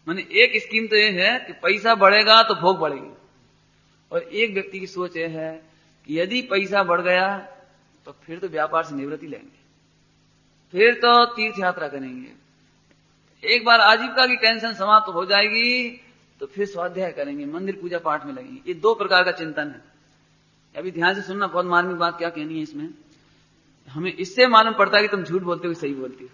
माने एक स्कीम तो ये है कि पैसा बढ़ेगा तो भोग बढ़ेगी, और एक व्यक्ति की सोच ये है कि यदि पैसा बढ़ गया तो फिर तो व्यापार से निवृत्ति लेंगे, फिर तो तीर्थ यात्रा करेंगे, एक बार आजीविका की टेंशन समाप्त हो जाएगी तो फिर स्वाध्याय करेंगे, मंदिर पूजा पाठ में लगेंगे। ये दो प्रकार का चिंतन है। अभी ध्यान से सुनना, बहुत मार्मिक बात क्या कहनी है इसमें। हमें इससे मालूम पड़ता है कि तुम झूठ बोलते हो सही बोलती हो।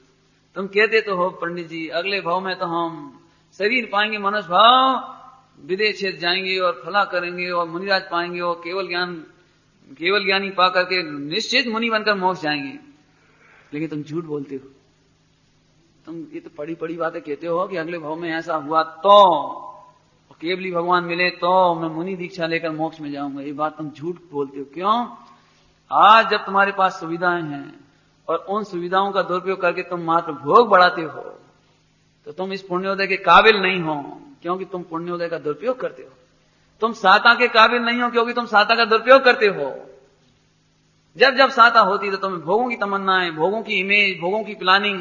तुम कहते तो हो पंडित जी अगले भाव में तो हम शरीर पाएंगे, मनुष्य भाव, विदेश क्षेत्र जाएंगे और फला करेंगे और मुनिराज पाएंगे और केवल ज्ञानी पा करके निश्चित मुनि बनकर मोक्ष जाएंगे, लेकिन तुम झूठ बोलते हो। तुम ये तो पड़ी पड़ी बातें कहते हो कि अगले भाव में ऐसा हुआ तो केवली भगवान मिले तो मैं मुनि दीक्षा लेकर मोक्ष में जाऊंगा। ये बात तुम झूठ बोलते हो। क्यों? आज जब तुम्हारे पास सुविधाएं हैं और उन सुविधाओं का दुरुपयोग करके तुम मात्र भोग बढ़ाते हो, तो तुम इस पुण्योदय के काबिल नहीं हो, क्योंकि तुम पुण्योदय का दुरुपयोग करते हो। तुम साता के काबिल नहीं हो, क्योंकि तुम साता का दुरुपयोग करते हो। जब जब साता होती तो तुम्हें भोगों की तमन्नाएं, भोगों की इमेज, भोगों की प्लानिंग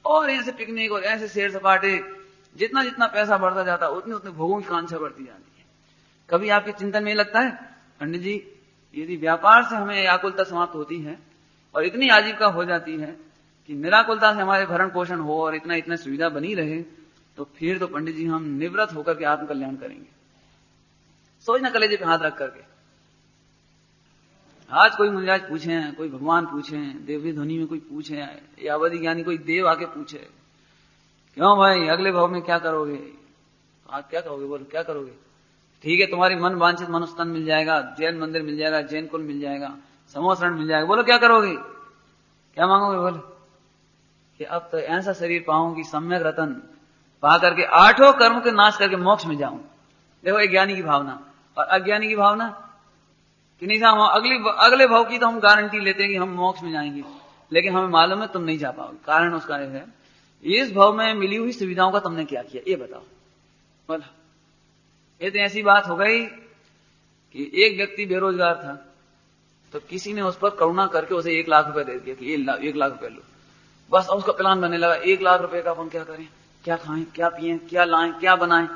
और ऐसे पिकनिक और ऐसे सैर सपाटे, जितना जितना पैसा बढ़ता जाता उतने उतने भोगों की कांक्षा बढ़ती जाती है। कभी आपके चिंतन में लगता है पंडित जी यदि व्यापार से हमें आकुलता समाप्त होती है और इतनी आजीविका हो जाती है कि निराकुलता से हमारे भरण पोषण हो और इतना इतना सुविधा बनी रहे, तो फिर तो पंडित जी हम निवृत्त होकर के आत्मकल्याण करेंगे। सोचना कलेजे पे हाथ रख करके। आज कोई मुनिराज पूछे, कोई भगवान पूछे, देवी ध्वनि में कोई पूछे, या अवधि ज्ञानी कोई देव आके पूछे क्यों भाई अगले भाव में क्या करोगे? आज क्या करोगे? बोलो क्या करोगे? ठीक है तुम्हारी मन वांछित मनुष्य तन मिल जाएगा, जैन मंदिर मिल जाएगा, जैन कुल मिल जाएगा, समोसरण मिल जाएगा, बोलो क्या करोगे? क्या मांगोगे? बोलो कि अब तो ऐसा शरीर पाऊं कि सम्यक रतन पा करके आठों कर्म के नाश करके मोक्ष में जाऊं। देखो एक ज्ञानी की भावना और अज्ञानी की भावना कि नहीं साहब अगले भाव की तो हम गारंटी लेते हैं कि हम मोक्ष में जाएंगे, लेकिन हमें मालूम है तुम नहीं जा पाओगे। कारण उसका यह है इस भाव में मिली हुई सुविधाओं का तुमने क्या किया, ये बताओ। बोला ये तो ऐसी बात हो गई कि एक व्यक्ति बेरोजगार था, तो किसी ने उस पर करुणा करके उसे 1 लाख रुपए दे दिया कि 1 लाख रुपए लो। बस उसका प्लान बनने लगा 1 लाख रुपए का अपन क्या करें, क्या खाएं, क्या पिएं, क्या लाएं, क्या बनाएं।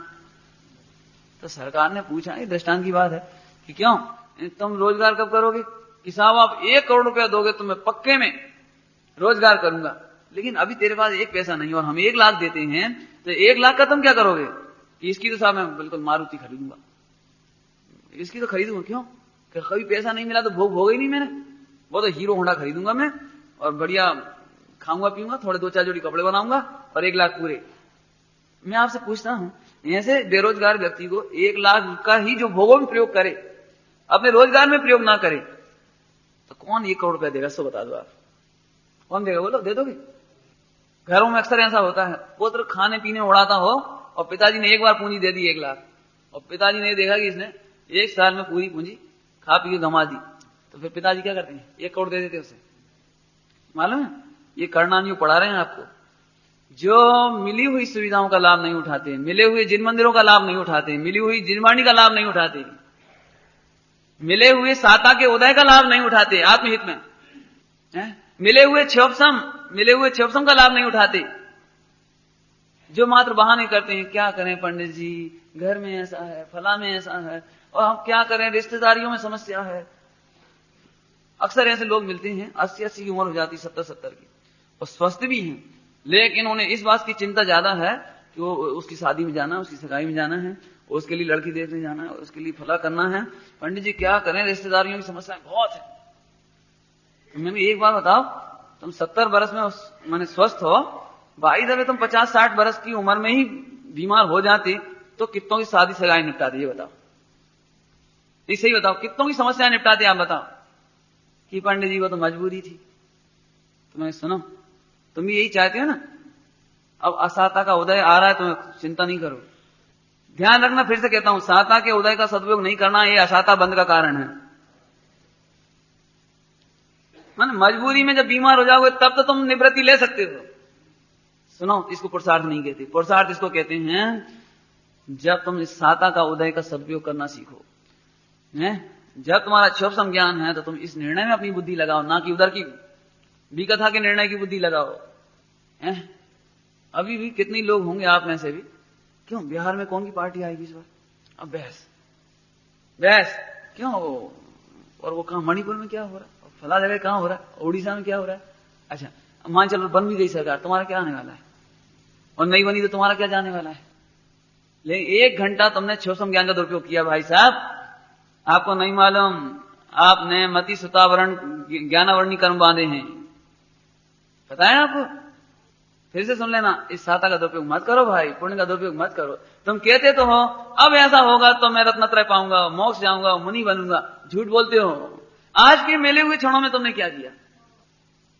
तो सरकार ने पूछा, ये दृष्टांत की बात है कि क्यों तुम रोजगार कब करोगे? कि साहब आप 1 करोड़ रुपया दोगे तो मैं पक्के में रोजगार करूंगा, लेकिन अभी तेरे पास 1 पैसा नहीं और हम 1 लाख देते हैं, तो 1 लाख का तुम क्या करोगे? कि इसकी तो साहब मैं बिल्कुल मारुति खरीदूंगा, इसकी तो खरीदूंगा। क्यों? कि कभी पैसा नहीं मिला तो भोग ही नहीं मैंने, वो तो हीरो होंडा खरीदूंगा मैं और बढ़िया खाऊंगा पीऊंगा, थोड़े 2-4 जोड़ी कपड़े बनाऊंगा और 1 लाख पूरे। मैं आपसे पूछता हूं ऐसे बेरोजगार व्यक्ति को 1 लाख का ही जो भोगों में प्रयोग करे, अपने रोजगार में प्रयोग ना करे, तो कौन 1 करोड़ रुपया देगा? सो बता दो आप, कौन देगा? बोलो दे दोगे? घरों में अक्सर ऐसा होता है, पुत्र खाने पीने में उड़ाता हो और पिताजी ने एक बार पूंजी दे दी 1 लाख, और पिताजी ने देखा कि इसने 1 साल में पूरी पूंजी खा पी के गंवा दी, तो फिर पिताजी क्या करते हैं? 1 करोड़ दे देते उसे। मालूम है ये करणानियों पढ़ा रहे हैं आपको, जो मिली हुई सुविधाओं का लाभ नहीं उठाते, मिले हुए जिन मंदिरों का लाभ नहीं उठाते, मिली हुई जिनवाणी का लाभ नहीं उठाते, मिले हुए साता के उदय का लाभ नहीं उठाते आत्महित में, मिले हुए क्षोभसम का लाभ नहीं उठाते, जो मात्र बहाने करते हैं। क्या करें पंडित जी, घर में ऐसा है, फला में ऐसा है, और हम क्या करें, रिश्तेदारियों में समस्या है। अक्सर ऐसे लोग मिलते हैं 80-80 की उम्र हो जाती, 70-70 की, और स्वस्थ भी हैं, लेकिन उन्हें इस बात की चिंता ज्यादा है कि वो उसकी शादी में जाना है, उसकी सगाई में जाना है, उसके लिए लड़की देखने जाना है, उसके लिए फला करना है। पंडित जी क्या करें, रिश्तेदारियों की समस्या बहुत है। तो मैंने एक बार बताओ, तुम 70 बरस में मैंने स्वस्थ हो, भाई जब तुम 50-60 बरस की उम्र में ही बीमार हो जाते तो कितनों की शादी सगाई निपटाते, ये बताओ। नहीं सही बताओ, कितनों की समस्या निपटाते आप बताओ। कि पंडित जी वो तो मजबूरी थी। तो मैं सुनो, तुम भी यही चाहते हो ना, अब असाता का उदय आ रहा है, तुम्हें चिंता नहीं करो। ध्यान रखना, फिर से कहता हूं, साता के उदय का सदुपयोग नहीं करना ये असाता बंद का कारण है। मन मजबूरी में जब बीमार हो जाओगे तब तो तुम निवृत्ति ले सकते हो। सुनो, इसको पुरुषार्थ नहीं कहते, पुरुषार्थ इसको कहते हैं जब तुम इस साता का उदय का सदुपयोग करना सीखो। जब तुम्हारा क्षोभ संज्ञान है तो तुम इस निर्णय में अपनी बुद्धि लगाओ, ना कि उधर की विकथा के निर्णय की बुद्धि लगाओ। अभी भी कितने लोग होंगे आप में से भी, क्यों बिहार में कौन की पार्टी आएगी इस बार, अब बहस क्यों, और वो कहां मणिपुर में क्या हो रहा है, और फला जगह कहां हो रहा है, उड़ीसा में क्या हो रहा है। अच्छा मान चलो बन भी गई सरकार, तुम्हारा क्या आने वाला है, और नहीं बनी तो तुम्हारा क्या जाने वाला है। लेकिन 1 घंटा तुमने क्षोभ संज्ञान का दुरुपयोग किया भाई साहब, आपको नहीं मालूम, आपने मति सुतावरण ज्ञानावरणी कर्म बांधे हैं, पता है आपको। फिर से सुन लेना, इस साता का दुरुपयोग मत करो भाई, पुण्य का दुरुपयोग मत करो। तुम कहते तो हो अब ऐसा होगा तो मैं रत्नत्रय पाऊंगा, मोक्ष जाऊंगा, मुनि बनूंगा, झूठ बोलते हो। आज के मिले हुए क्षणों में तुमने क्या किया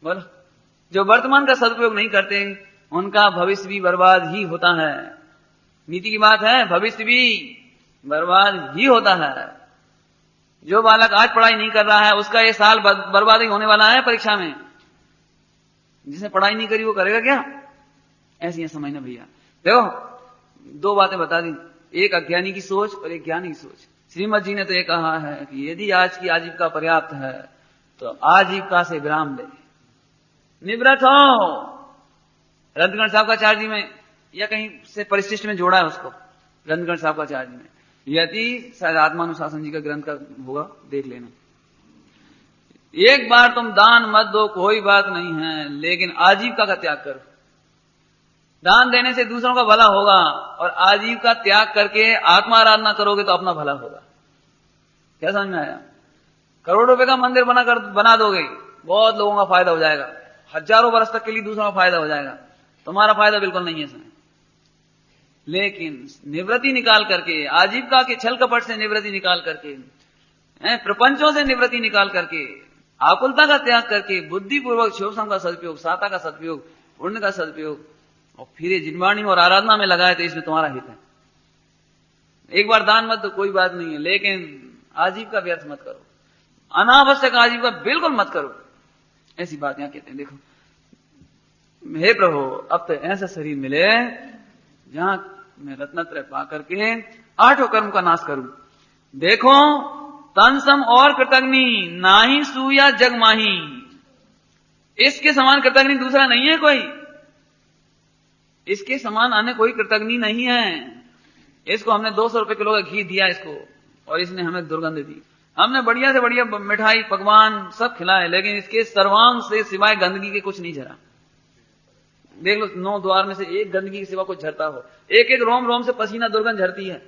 बोलो। जो वर्तमान का सदुपयोग नहीं करते उनका भविष्य भी बर्बाद ही होता है। नीति की बात है, भविष्य भी बर्बाद ही होता है। जो बालक आज पढ़ाई नहीं कर रहा है उसका ये साल बर्बाद ही होने वाला है परीक्षा में। जिसने पढ़ाई नहीं करी वो करेगा क्या, ऐसी है समझना भैया। देखो 2 बातें बता दी, एक अज्ञानी की सोच और एक ज्ञानी की सोच। श्रीमद जी ने तो ये कहा है कि यदि आज की आजीविका पर्याप्त है तो आजीविका से विराम ले, निवृत्त हो। रंतगण साहब का आचार्य जी में या कहीं से परिशिष्ट में जोड़ा है उसको, रंतगण साहब का आचार्य जी में, यदि शायद आत्मानुशासन जी का ग्रंथ का होगा, देख लेना। एक बार तुम दान मत दो कोई बात नहीं है, लेकिन आजीविका का त्याग करो। दान देने से दूसरों का भला होगा, और आजीविका त्याग करके आत्मा आराधना करोगे तो अपना भला होगा। क्या समझ में आया। करोड़ों रुपए का मंदिर बना दोगे, बहुत लोगों का फायदा हो जाएगा, हजारों वर्ष तक के लिए दूसरों का फायदा हो जाएगा, तुम्हारा फायदा बिल्कुल नहीं है इसमें। लेकिन निवृत्ति निकाल करके, आजीविका के छल कपट से निवृत्ति निकाल करके, प्रपंचों से निवृत्ति निकाल करके, आकुलता का त्याग करके, बुद्धिपूर्वक क्षोभसम का सदुपयोग, साता का सदुपयोग, पुण्य का सदुपयोग, और फिर ये जिनवाणी और आराधना में लगाए तो इसमें तुम्हारा हित है। एक बार दान मत तो कोई बात नहीं है, लेकिन आजीविका व्यर्थ मत करो, अनावश्यक आजीविका बिल्कुल मत करो। ऐसी बात यहां कहते हैं। देखो हे प्रभु, अब तो ऐसा शरीर मिले जहां मैं रत्नत्रय पा करके 8 कर्म का नाश करूं। देखो तन सम और कृतग्नि नाही सूया जग माही, इसके समान कृतग्नि दूसरा नहीं है कोई, इसके समान अन्य कोई कृतग्नि नहीं है। इसको हमने 200 रुपए किलो का घी दिया इसको, और इसने हमें दुर्गंध दी। हमने बढ़िया से बढ़िया मिठाई पकवान सब खिलाए, लेकिन इसके सर्वांग से सिवाय गंदगी के कुछ नहीं झरा। देख लो 9 द्वार में से एक गंदगी के सिवा कुछ झरता हो, एक एक रोम रोम से पसीना दुर्गंध झरती है।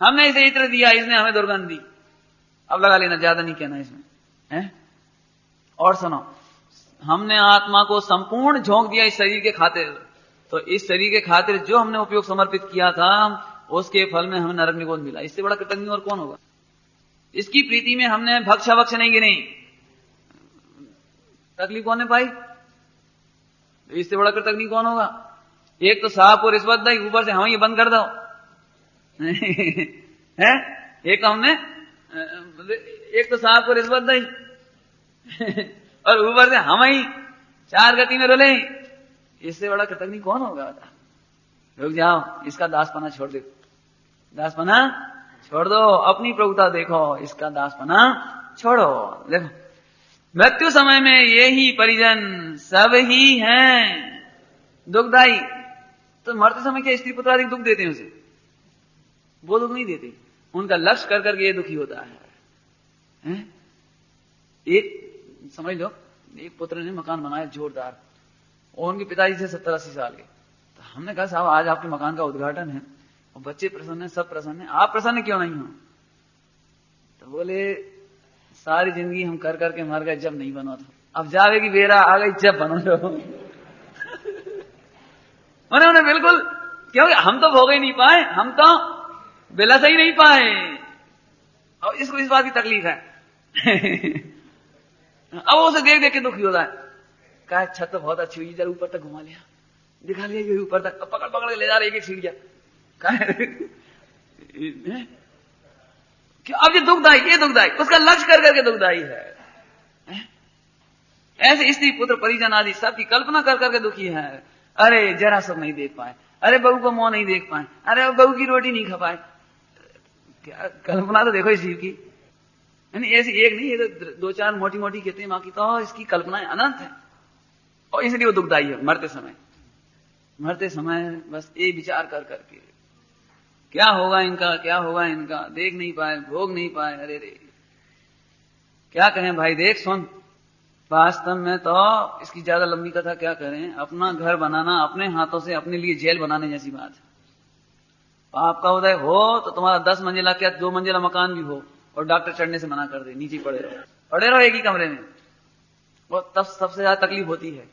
हमने इसे इत्र दिया, इसने हमें दुर्गंध दी। अब लगा लेना, ज्यादा नहीं कहना इसमें है। और सुनो, हमने आत्मा को संपूर्ण झोंक दिया इस शरीर के खातिर, तो इस शरीर के खातिर जो हमने उपयोग समर्पित किया था उसके फल में हमें नरक निगोद मिला। इससे बड़ा कृतज्ञ और कौन होगा। इसकी प्रीति में हमने भक्ष भक्ष नहीं गिनी, तकलीफ कौन ने पाई, इससे बड़ा कृतज्ञ कौन होगा। एक तो साहब को रिश्वत दी, ऊपर से हम ये बंद कर दो है। एक तो साहब को रिश्वत दी और ऊपर से हम ही 4 गति में रोले, इससे बड़ा कृतज्ञ कौन होगा। रुक जाओ, इसका दासपना छोड़ दो, दासपना छोड़ दो, अपनी प्रभुता देखो, इसका दासपना छोड़ो। देखो मृत्यु समय में ये ही परिजन सब ही हैं दुखदाई। तो मरते समय क्या स्त्री पुत्र आदि दुख देते हैं उसे? वो दुख नहीं देते, उनका लक्ष्य कर करके ये दुखी होता है। एक समझ लो, एक पुत्र ने मकान बनाया जोरदार, और उनके पिताजी थे 70-80 साल के। तो हमने कहा साहब आज आपके मकान का उद्घाटन है और बच्चे प्रसन्न है, सब प्रसन्न है, आप प्रसन्न क्यों नहीं हो? तो बोले सारी जिंदगी हम कर करके मर गए, जब नहीं बना था, अब जावे की बेरा आ गई, जब बनो जो। उन्होंने बिल्कुल, क्योंकि हम तो भोग ही नहीं पाए, हम तो बिलस ही नहीं पाए, और इसको इस बात की तकलीफ है। अब उसे देख देख के दुखी होता है। कहा छत तो बहुत अच्छी हुई, जरा ऊपर तक घुमा लिया, दिखा लिया ये ऊपर तक, पकड़ पकड़ के ले जा रहे एक सीढ़ियां। अब ये दुखदाई, ये दुखदाई, उसका लक्ष्य कर करके दुखदाई है। ऐसे स्त्री पुत्र परिजन आदि सबकी कल्पना कर करके दुखी है। अरे जरा सब नहीं देख पाए, अरे बहू को मुंह नहीं देख पाए, अरे बहू की रोटी नहीं खा पाए। क्या कल्पना तो देखो इस जीव की, यानी ऐसी एक नहीं, ये तो 2-4 मोटी मोटी कहते हैं, बाकी तो इसकी कल्पनाएं अनंत है। और इसलिए वो दुखदाई है मरते समय। मरते समय बस ये विचार कर करके क्या होगा इनका, क्या होगा इनका, देख नहीं पाए, भोग नहीं पाए। अरे रे क्या कहें भाई, देख सुन, वास्तव में तो इसकी ज्यादा लंबी कथा क्या करें, अपना घर बनाना अपने हाथों से अपने लिए जेल बनाने जैसी बात है। पाप का उदय हो तो तुम्हारा 10 मंजिला क्या 2 मंजिला मकान भी हो और डॉक्टर चढ़ने से मना कर दे, नीचे पड़े रहो एक ही कमरे में, और तब सबसे ज्यादा तकलीफ होती है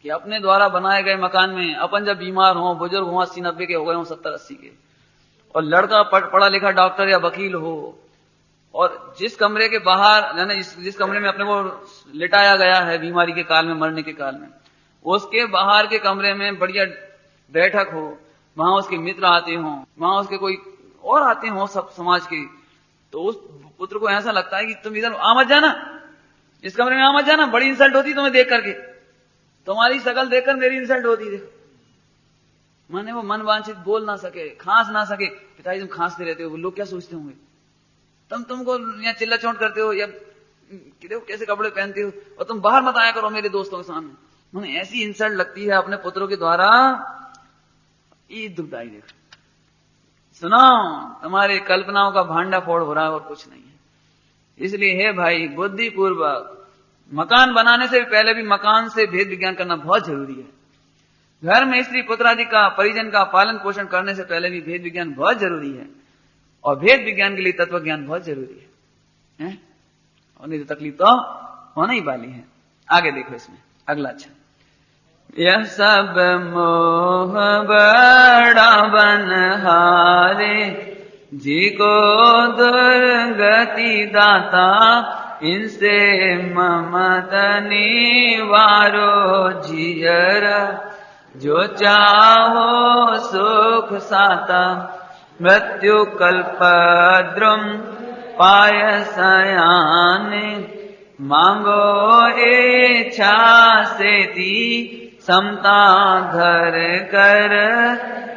कि अपने द्वारा बनाए गए मकान में अपन जब बीमार हो, बुजुर्ग हो, 80-90 के हो गए हो, 70-80 के, और लड़का पढ़ा लिखा डॉक्टर या वकील हो, और जिस कमरे के बाहर जिस कमरे में अपने को लिटाया गया है बीमारी के काल में, मरने के काल में, उसके बाहर के कमरे में बढ़िया बैठक हो, वहां उसके मित्र आते हो, वहां उसके कोई और आते हो सब समाज के, तो उस पुत्र को ऐसा लगता है कि तुम इधर आ मत जाना, इस कमरे में आ मत जाना, बड़ी इंसल्ट होती तुम्हें देख करके, तुम्हारी शकल देखकर मेरी इंसल्ट होती। देखो माने वो मन वांछित बोल ना सके, खांस ना सके। पिताजी तुम खांसते रहते हो, लोग क्या सोचते होंगे, तुमको यहाँ चिल्ला चोट करते हो, या देखो कैसे कपड़े पहनते हो, और तुम बाहर मत आया करो मेरे दोस्तों के सामने। मुझे ऐसी इंसल्ट लगती है अपने पुत्रों के द्वारा, ये दुखदाई। देखो सुनो, तुम्हारी कल्पनाओं का भांडा फोड़ हो रहा है और कुछ नहीं है। इसलिए है भाई, बुद्धि पूर्वक मकान बनाने से पहले भी मकान से भेद विज्ञान करना बहुत जरूरी है। घर में स्त्री पुत्र आदि का परिजन का पालन पोषण करने से पहले भी भेद विज्ञान बहुत जरूरी है, और भेद विज्ञान के लिए तत्व ज्ञान बहुत जरूरी है? और नहीं तो तकलीफ तो होना ही वाली है। आगे देखो इसमें अगला अच्छा, यह सब मोह बड़ा बनहारे, जी को दुर्गति दाता, इनसे ममत निवारो जियर, जो चाहो सुख साता, मृत्यु कल्पद्रुम पाय सयाने, मांगो इच्छा सेती, समता धर कर,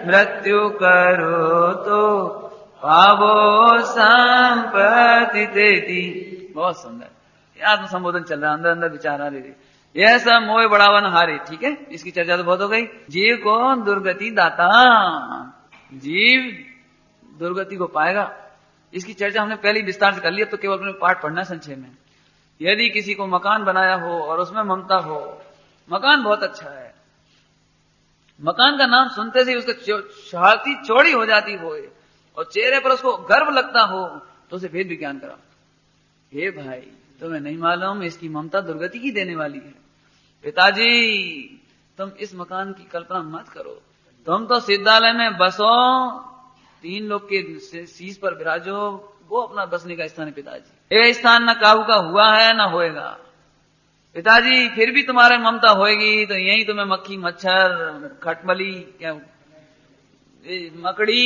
मृत्यु करो तो पावो संपत्ति देती। बहुत सुंदर आत्म संबोधन चल रहा है, अंदर अंदर विचार आ रहे। यह सब मोह बढ़ावन हारे, ठीक है, इसकी चर्चा तो बहुत हो गई। जीव को दुर्गति दाता, जीव दुर्गति को पाएगा, इसकी चर्चा हमने पहले विस्तार से कर ली, अब तो केवल अपने पाठ पढ़ना संक्षेप में। यदि किसी को मकान बनाया हो और उसमें ममता हो, मकान बहुत अच्छा है, मकान का नाम सुनते से उसका छाती चौड़ी हो जाती हो और चेहरे पर उसको गर्व लगता हो, तो उसे भेद विज्ञान करा। हे भाई तुम्हें नहीं मालूम इसकी ममता दुर्गति की देने वाली है। पिताजी तुम इस मकान की कल्पना मत करो, तुम तो सिद्धालय में बसो, 3 लोग के शीश पर विराजो, वो अपना बसने का स्थान है। पिताजी ये स्थान न काहू का हुआ है न होएगा। पिताजी फिर भी तुम्हारे ममता होएगी तो यही तुम्हें मक्खी मच्छर खटमली क्या मकड़ी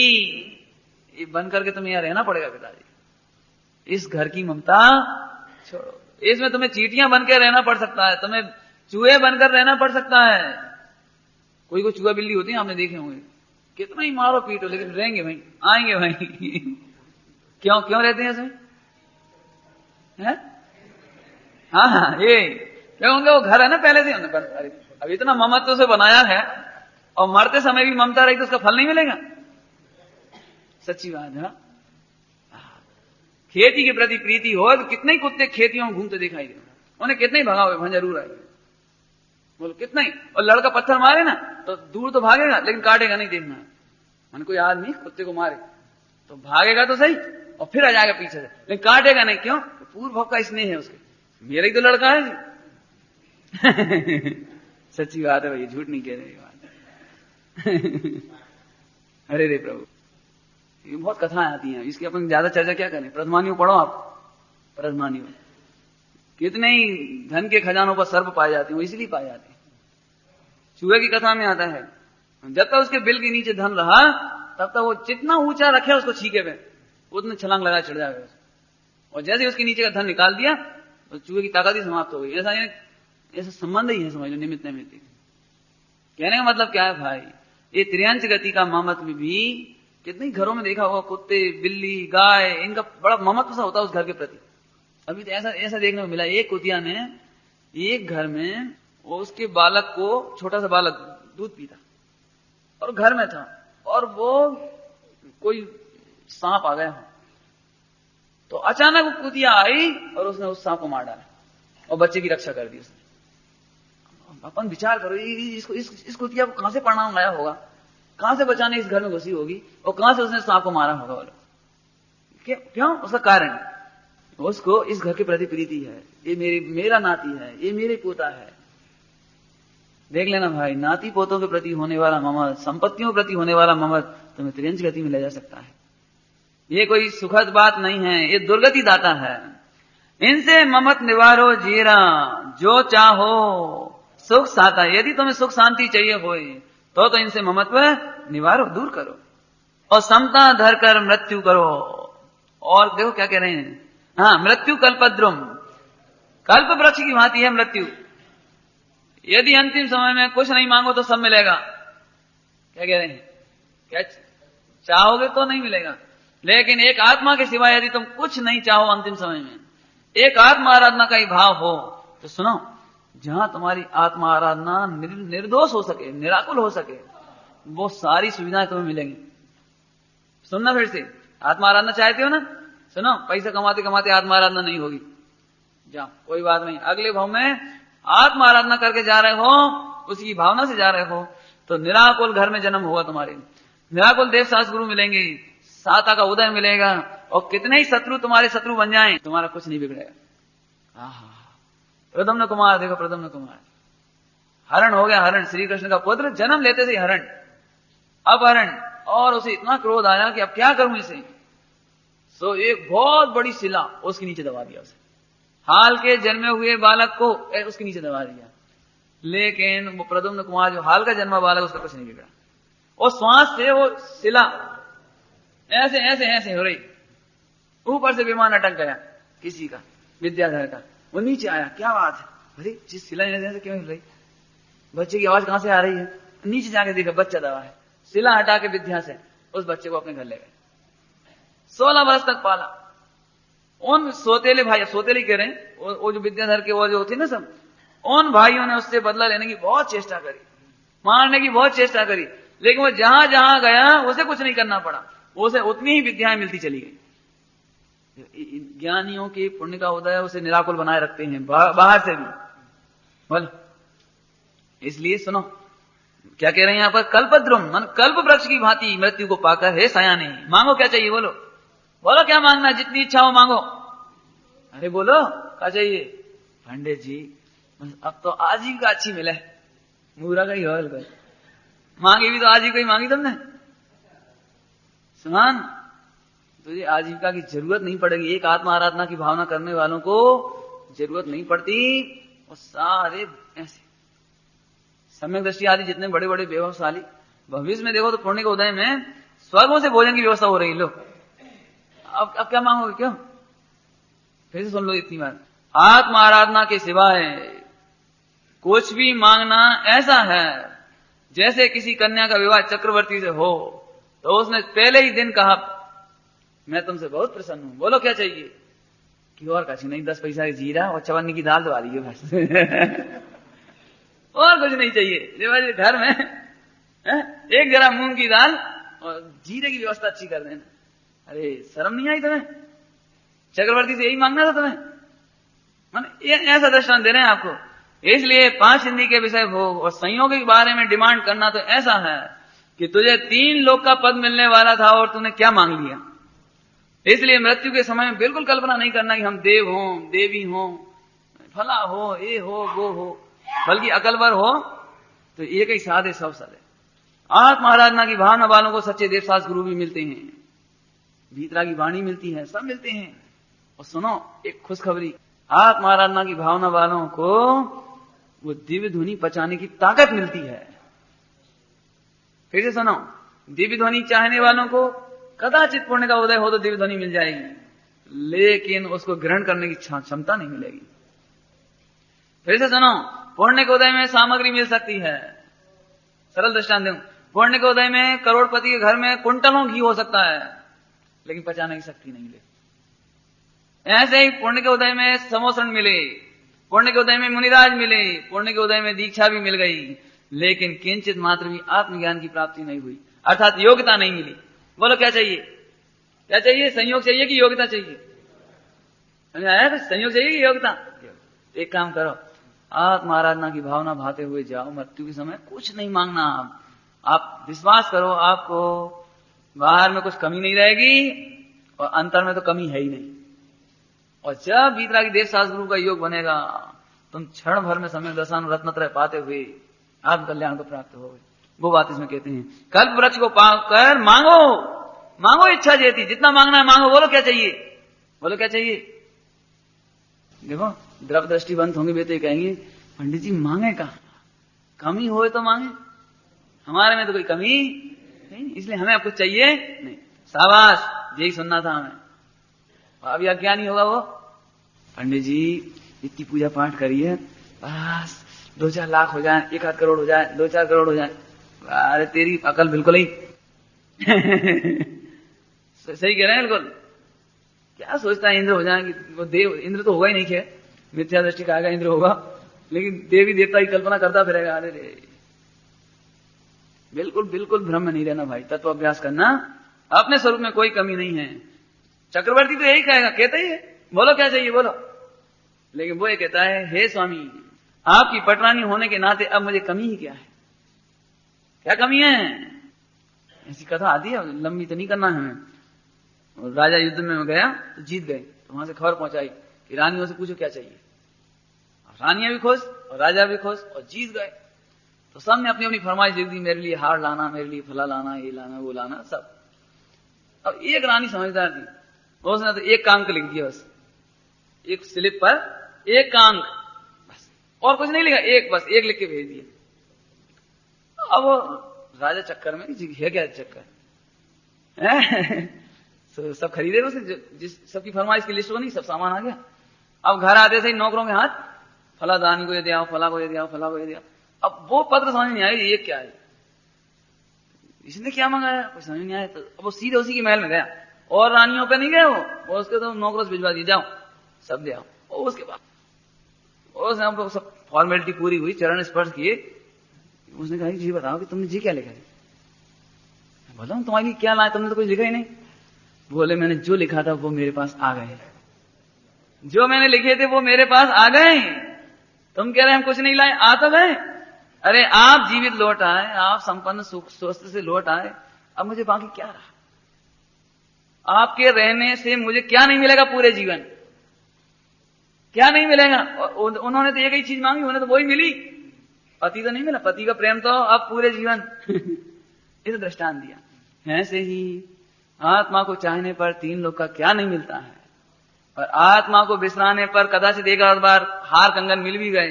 ये बन करके तुम्हें यहां रहना पड़ेगा। पिताजी इस घर की ममता छोड़ो, इसमें तुम्हें चींटियां बनकर रहना पड़ सकता है, तुम्हें चूहे बनकर रहना पड़ सकता है। कोई चूहा बिल्ली होती है आपने देखे होंगे, कितना ही मारो पीटो लेकिन रहेंगे भाई, आएंगे भाई। क्यों रहते हैं इसमें? हाँ, ये क्योंकि वो घर है ना पहले से। अब इतना ममत्व से बनाया है और मरते समय भी ममता रही तो उसका फल नहीं मिलेगा। सच्ची बात है। खेती के प्रति प्रीति हो तो कितने ही कुत्ते खेतियों में घूमते दिखाई दे, उन्हें कितने ही भगाओगे वहां जरूर आएंगे, बोलो कितना ही। और लड़का पत्थर मारे ना तो दूर तो भागेगा लेकिन काटेगा नहीं। देखना मन कोई आदमी कुत्ते को मारे तो भागेगा तो सही और फिर आ जाएगा पीछे से, लेकिन काटेगा नहीं। क्यों? पूर्व भाव का स्नेह है उसके, मेरा ही तो लड़का है जी। सच्ची बात है भाई, झूठ नहीं कह रहे बात। अरे रे प्रभु, ये बहुत कथाएं आती हैं, इसकी अपन ज्यादा चर्चा क्या करें। प्रथमानियों पढ़ो आप, प्रथमानियों कितने ही धन के खजानों पर सर्प पाए जाते हैं, वो इसलिए पाए जाते हैं। चूहे की कथा में आता है जब तक उसके बिल के नीचे धन रहा तब तक वो जितना ऊंचा रखे उसको छीके पे उतने छलांग लगा चढ़ जाएगा, और जैसे ही उसके नीचे का धन निकाल दिया तो चूहे की ताकत ही समाप्त हो गई। ऐसा संबंध ही है, समझ लो, निमित्त नैमित्त। कहने का मतलब क्या है भाई, ये त्रियांश गति का ममत्व भी कितने घरों में देखा होगा, कुत्ते बिल्ली गाय इनका बड़ा ममत्व सा होता है उस घर के प्रति। अभी तो ऐसा देखने को मिला, एक कुतिया ने एक घर में वो उसके बालक को, छोटा सा बालक दूध पीता और घर में था, और वो कोई सांप आ गया तो अचानक वो कुतिया आई और उसने उस सांप को मार डाला और बच्चे की रक्षा कर दी उसने। अपन विचार करो, इस कुतिया को कहां से परिणाम लाया होगा, कहां से बचाने इस घर में घुसी होगी और कहां से उसने सांप को मारा होगा। बोलो क्यों? उसका कारण उसको इस घर के प्रति प्रीति है, ये मेरा नाती है, ये मेरे पोता है। देख लेना भाई, नाती पोतों के प्रति होने वाला ममत, संपत्तियों के प्रति होने वाला ममत तुम्हें त्रियंश गति में ले जा सकता है। ये कोई सुखद बात नहीं है, ये दुर्गति दाता है। इनसे ममत निवारो जीरा, जो चाहो सुख साता। यदि तुम्हें सुख शांति चाहिए होए तो इनसे ममत्व निवारो, दूर करो, और समता धर कर मृत्यु करो। और देखो क्या कह रहे हैं, हाँ, मृत्यु कल्पद्रुम, कल्प वृक्ष की भांति है मृत्यु। यदि अंतिम समय में कुछ नहीं मांगो तो सब मिलेगा। क्या कह रहे हैं, क्या चाहोगे तो नहीं मिलेगा, लेकिन एक आत्मा के सिवा यदि तुम कुछ नहीं चाहो अंतिम समय में, एक आत्मा आराधना का ही भाव हो तो सुनो, जहां तुम्हारी आत्मा आराधना निर्दोष हो सके, निराकुल हो सके, वो सारी सुविधाएं तुम्हें मिलेंगी। सुनना फिर से, आत्मा आराधना चाहते हो ना, सुनो, पैसा कमाते कमाते आत्मा आराधना नहीं होगी, जाओ कोई बात नहीं, अगले भाव में आत्मा आराधना करके जा रहे हो, उसकी भावना से जा रहे हो तो निराकुल घर में जन्म होगा तुम्हारे, निराकुल देव शास्त्र गुरु मिलेंगे, साता का उदय मिलेगा, और कितने ही शत्रु तुम्हारे शत्रु बन जाएं तुम्हारा कुछ नहीं बिगड़ेगा। प्रद्युम्न कुमार देखो, प्रद्युम्न कुमार हरण हो गया, हरण श्री कृष्ण का पुत्र, जन्म लेते से हरण, अब हरण, और उसे इतना क्रोध आया कि अब क्या करूं इसे, सो एक बहुत बड़ी शिला उसके नीचे दबा दिया, उसे हाल के जन्मे हुए बालक को उसके नीचे दबा दिया। लेकिन वो प्रद्युम्न कुमार जो हाल का जन्मा बालक, उसका कुछ नहीं बिगड़ा, और श्वास से वो शिला ऐसे ऐसे ऐसे हो रही, ऊपर से विमान अटक गया किसी का, विद्याधर का, वो नीचे आया, क्या बात है, अरे जिस शिला ऐसे क्यों हिल रही, बच्चे की आवाज कहां से आ रही है, नीचे जाके देखा बच्चा दबा है, शिला हटा के विद्या से उस बच्चे को अपने घर ले गए, 16 वर्ष तक पाला। उन सोतेले भाई, सोतेले कह रहे हैं, वो जो विद्याधर के वो जो थे ना सब, उन भाइयों ने उससे बदला लेने की बहुत चेष्टा करी, मारने की बहुत चेष्टा करी, लेकिन वो जहां जहां गया उसे कुछ नहीं करना पड़ा, उसे उतनी ही विद्याएं मिलती चली गई। ज्ञानियों के पुण्य का उदय उसे निराकुल बनाए रखते हैं बाहर से भी, बोल। इसलिए सुनो क्या कह रहे हैं यहां पर, कल्पद्रुम मन कल्प वृक्ष की भांति मृत्यु को पाकर हे सयाने, मांगो क्या चाहिए, बोलो बोलो क्या मांगना, जितनी इच्छा हो मांगो। अरे बोलो क्या चाहिए, पंडित जी अब तो आजीविका अच्छी मिले, मूरा का ही हॉल का मांगी भी तो आजीविका ही मांगी तुमने, सुमान तुझे आजीविका की जरूरत नहीं पड़ेगी, एक आत्मा आराधना की भावना करने वालों को जरूरत नहीं पड़ती, और सारे ऐसे सम्यक दृष्टि आदि जितने बड़े बड़े वैभवशाली, भविष्य में देखो तो पुण्य के उदय में स्वर्गों से भोजन की व्यवस्था हो रही है। लो अब क्या मांगोगे, क्यों, फिर से सुन लो इतनी बार, आत्मा आराधना के सिवाय कुछ भी मांगना ऐसा है जैसे किसी कन्या का विवाह चक्रवर्ती से हो तो उसने पहले ही दिन कहा मैं तुमसे बहुत प्रसन्न हूं, बोलो क्या चाहिए? कि और कुछ नहीं, 10 पैसा की जीरा और चवन्नी की दाल दवा दीजिए बस। और कुछ नहीं चाहिए। घर में एक जरा मूंग की दाल और जीरे की व्यवस्था अच्छी कर देना। अरे शर्म नहीं आई तुम्हें? चक्रवर्ती से यही मांगना था तुम्हें? ऐसा दृष्टांत दे रहे हैं आपको। इसलिए 5 हिंदी के विषय भोग और संयोग के बारे में डिमांड करना तो ऐसा है कि तुझे 3 लोक का पद मिलने वाला था और तूने क्या मांग लिया। इसलिए मृत्यु के समय में बिल्कुल कल्पना नहीं करना कि हम देव हों, देवी हों, फला हो, ये हो, वो हो, बल्कि अकलवर हो तो एक ही साधे सब सदे। आत्म आराधना की भावना वालों को सच्चे देवदास गुरु भी मिलते हैं, भीतरा की वाणी मिलती है, सब मिलते हैं। और सुनो एक खुशखबरी, आत्म आराधना की भावना वालों को वो दिव्य ध्वनि पचाने की ताकत मिलती है। फिर से सुनो, दिव्य ध्वनि चाहने वालों को कदाचित पुण्य का उदय हो तो दिव्य ध्वनि मिल जाएगी, लेकिन उसको ग्रहण करने की क्षमता नहीं मिलेगी। फिर से सुनो, पुण्य के उदय में सामग्री मिल सकती है। सरल दृष्टांत दूं, पुण्य के उदय में करोड़पति के घर में कुंटलों घी हो सकता है, लेकिन पचाने की शक्ति नहीं मिलेगी। ऐसे ही पुण्य के उदय में समोसन मिले, पुण्य के उदय में मुनिराज मिले, पुण्य के उदय में दीक्षा भी मिल गई, लेकिन किंचित मात्र भी आत्मज्ञान की प्राप्ति नहीं हुई, अर्थात योग्यता नहीं मिली। बोलो क्या चाहिए? क्या चाहिए? संयोग चाहिए कि योग्यता चाहिए? संयोग चाहिए कि योग्यता? एक काम करो, आत्म आराधना की भावना भाते हुए जाओ, मृत्यु के समय कुछ नहीं मांगना। आप विश्वास करो, आपको बाहर में कुछ कमी नहीं रहेगी और अंतर में तो कमी है ही नहीं। और जब भीतरा की देवदास गुरु का योग बनेगा, तुम क्षण भर में समय दर्शन रत्नत्रय पाते हुए आत्म कल्याण को प्राप्त हो। वो बात इसमें कहते हैं, कल्प वृक्ष को पाकर मांगो, मांगो इच्छा जेती, जितना मांगना है मांगो। बोलो क्या चाहिए? बोलो क्या चाहिए? देखो द्रव दृष्टिवंत होंगे वे तो कहेंगे पंडित जी मांगे कहा, कमी हो तो मांगे, हमारे में तो कोई कमी नहीं, इसलिए हमें अब कुछ चाहिए नहीं। शाबाश, यही सुनना था हमें। अब यह क्या नहीं होगा वो, पंडित जी इतनी पूजा पाठ करिए, बस 2-4 लाख हो जाए, 1-8 करोड़ हो जाए, 2-4 करोड़ हो जाए। अरे तेरी अकल बिल्कुल ही सही कह रहे हैं बिल्कुल। क्या सोचता है इंद्र हो जाएंगे? वो देव इंद्र तो होगा ही नहीं, खे मिथ्या दृष्टि का आएगा इंद्र होगा, लेकिन देवी देवता की कल्पना करता फिरेगा। अरे रे, बिल्कुल बिल्कुल भ्रम में नहीं रहना भाई, तत्व अभ्यास करना, अपने स्वरूप में कोई कमी नहीं है। चक्रवर्ती तो यही कहेगा, कहता ही है, बोलो क्या चाहिए बोलो, लेकिन वो ये कहता है हे स्वामी आपकी पटरानी होने के नाते अब मुझे कमी ही क्या है? क्या कमी है? ऐसी कथा आती है, लंबी तो नहीं करना है हमें। और राजा युद्ध में गया तो जीत गए, तो वहां से खबर पहुंचाई कि रानियों से पूछो क्या चाहिए। रानियां भी खुश और राजा भी खुश और जीत गए, तो सब ने अपनी अपनी फरमाइश लिख दी, मेरे लिए हार लाना, मेरे लिए फला लाना, ये लाना, वो लाना, सब। अब एक रानी समझदार थी, उसने तो एक कांक लिख दिया, बस एक स्लिप पर एक कांक, बस और कुछ नहीं लिखा, एक बस एक लिख के भेज दिया। अब वो राजा चक्कर में है क्या चक्कर तो सब खरीदे उसने, जिस सबकी फरमाइश की लिस्ट बनी, सब सामान आ गया। अब घर आते से ही नौकरों के हाथ, फला दानी को ये दिया, फला को ये दिया, फला को ये दिया। अब वो पत्र समझ नहीं आया ये क्या है, इसने क्या मंगाया, कुछ समझ नहीं आया। तो अब वो सीधे उसी के महल में गया, और रानियों पे नहीं गए वो उसके तो नौकरों से भिजवा दिए, जाओ सब ले आओ। और उसके बाद उसने सब फॉर्मेलिटी पूरी हुई, चरण स्पर्श किए। उसने कहा जी बताओ कि तुमने जी क्या लिखा है? बताओ तुम्हारी क्या लाए, तुमने तो कुछ लिखा ही नहीं। बोले मैंने जो लिखा था वो मेरे पास आ गए, जो मैंने लिखे थे वो मेरे पास आ गए। तुम कह रहे हम कुछ नहीं लाए, आ तो गए। अरे आप जीवित लौट आए, आप संपन्न सुख स्वस्थ से लौट आए, अब मुझे बाकी क्या रहा? आपके रहने से मुझे क्या नहीं मिलेगा पूरे जीवन, क्या नहीं मिलेगा? उन्होंने तो एक ही चीज मांगी, उन्हें तो वही मिली, पति तो नहीं मिला, पति का प्रेम तो अब पूरे जीवन इस दृष्टांत दिया। ऐसे ही आत्मा को चाहने पर 3 लोग का क्या नहीं मिलता है, और आत्मा को बिसराने पर कदाचित एक आध बार हार कंगन मिल भी गए,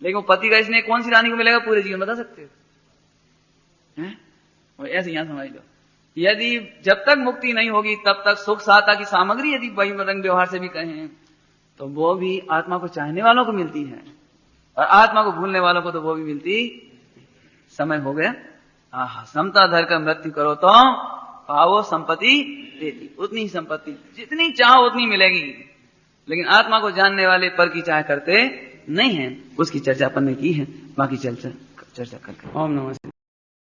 लेकिन वो पति का इसने कौन सी रानी को मिलेगा पूरे जीवन, बता सकते हो? और ऐसे यहां समझ लो, यदि जब तक मुक्ति नहीं होगी तब तक सुख साता की सामग्री यदि वही रंग व्यवहार से भी कहें तो वो भी आत्मा को चाहने वालों को मिलती है, और आत्मा को भूलने वालों को तो वो भी मिलती। समय हो गया। आहा, समता धर कर मृत्यु करो तो पावो संपत्ति देती, उतनी ही संपत्ति, जितनी चाहो उतनी मिलेगी। लेकिन आत्मा को जानने वाले पर की चाह करते नहीं है। उसकी चर्चा अपन ने की है, बाकी चर्चा करके। ओम नमः।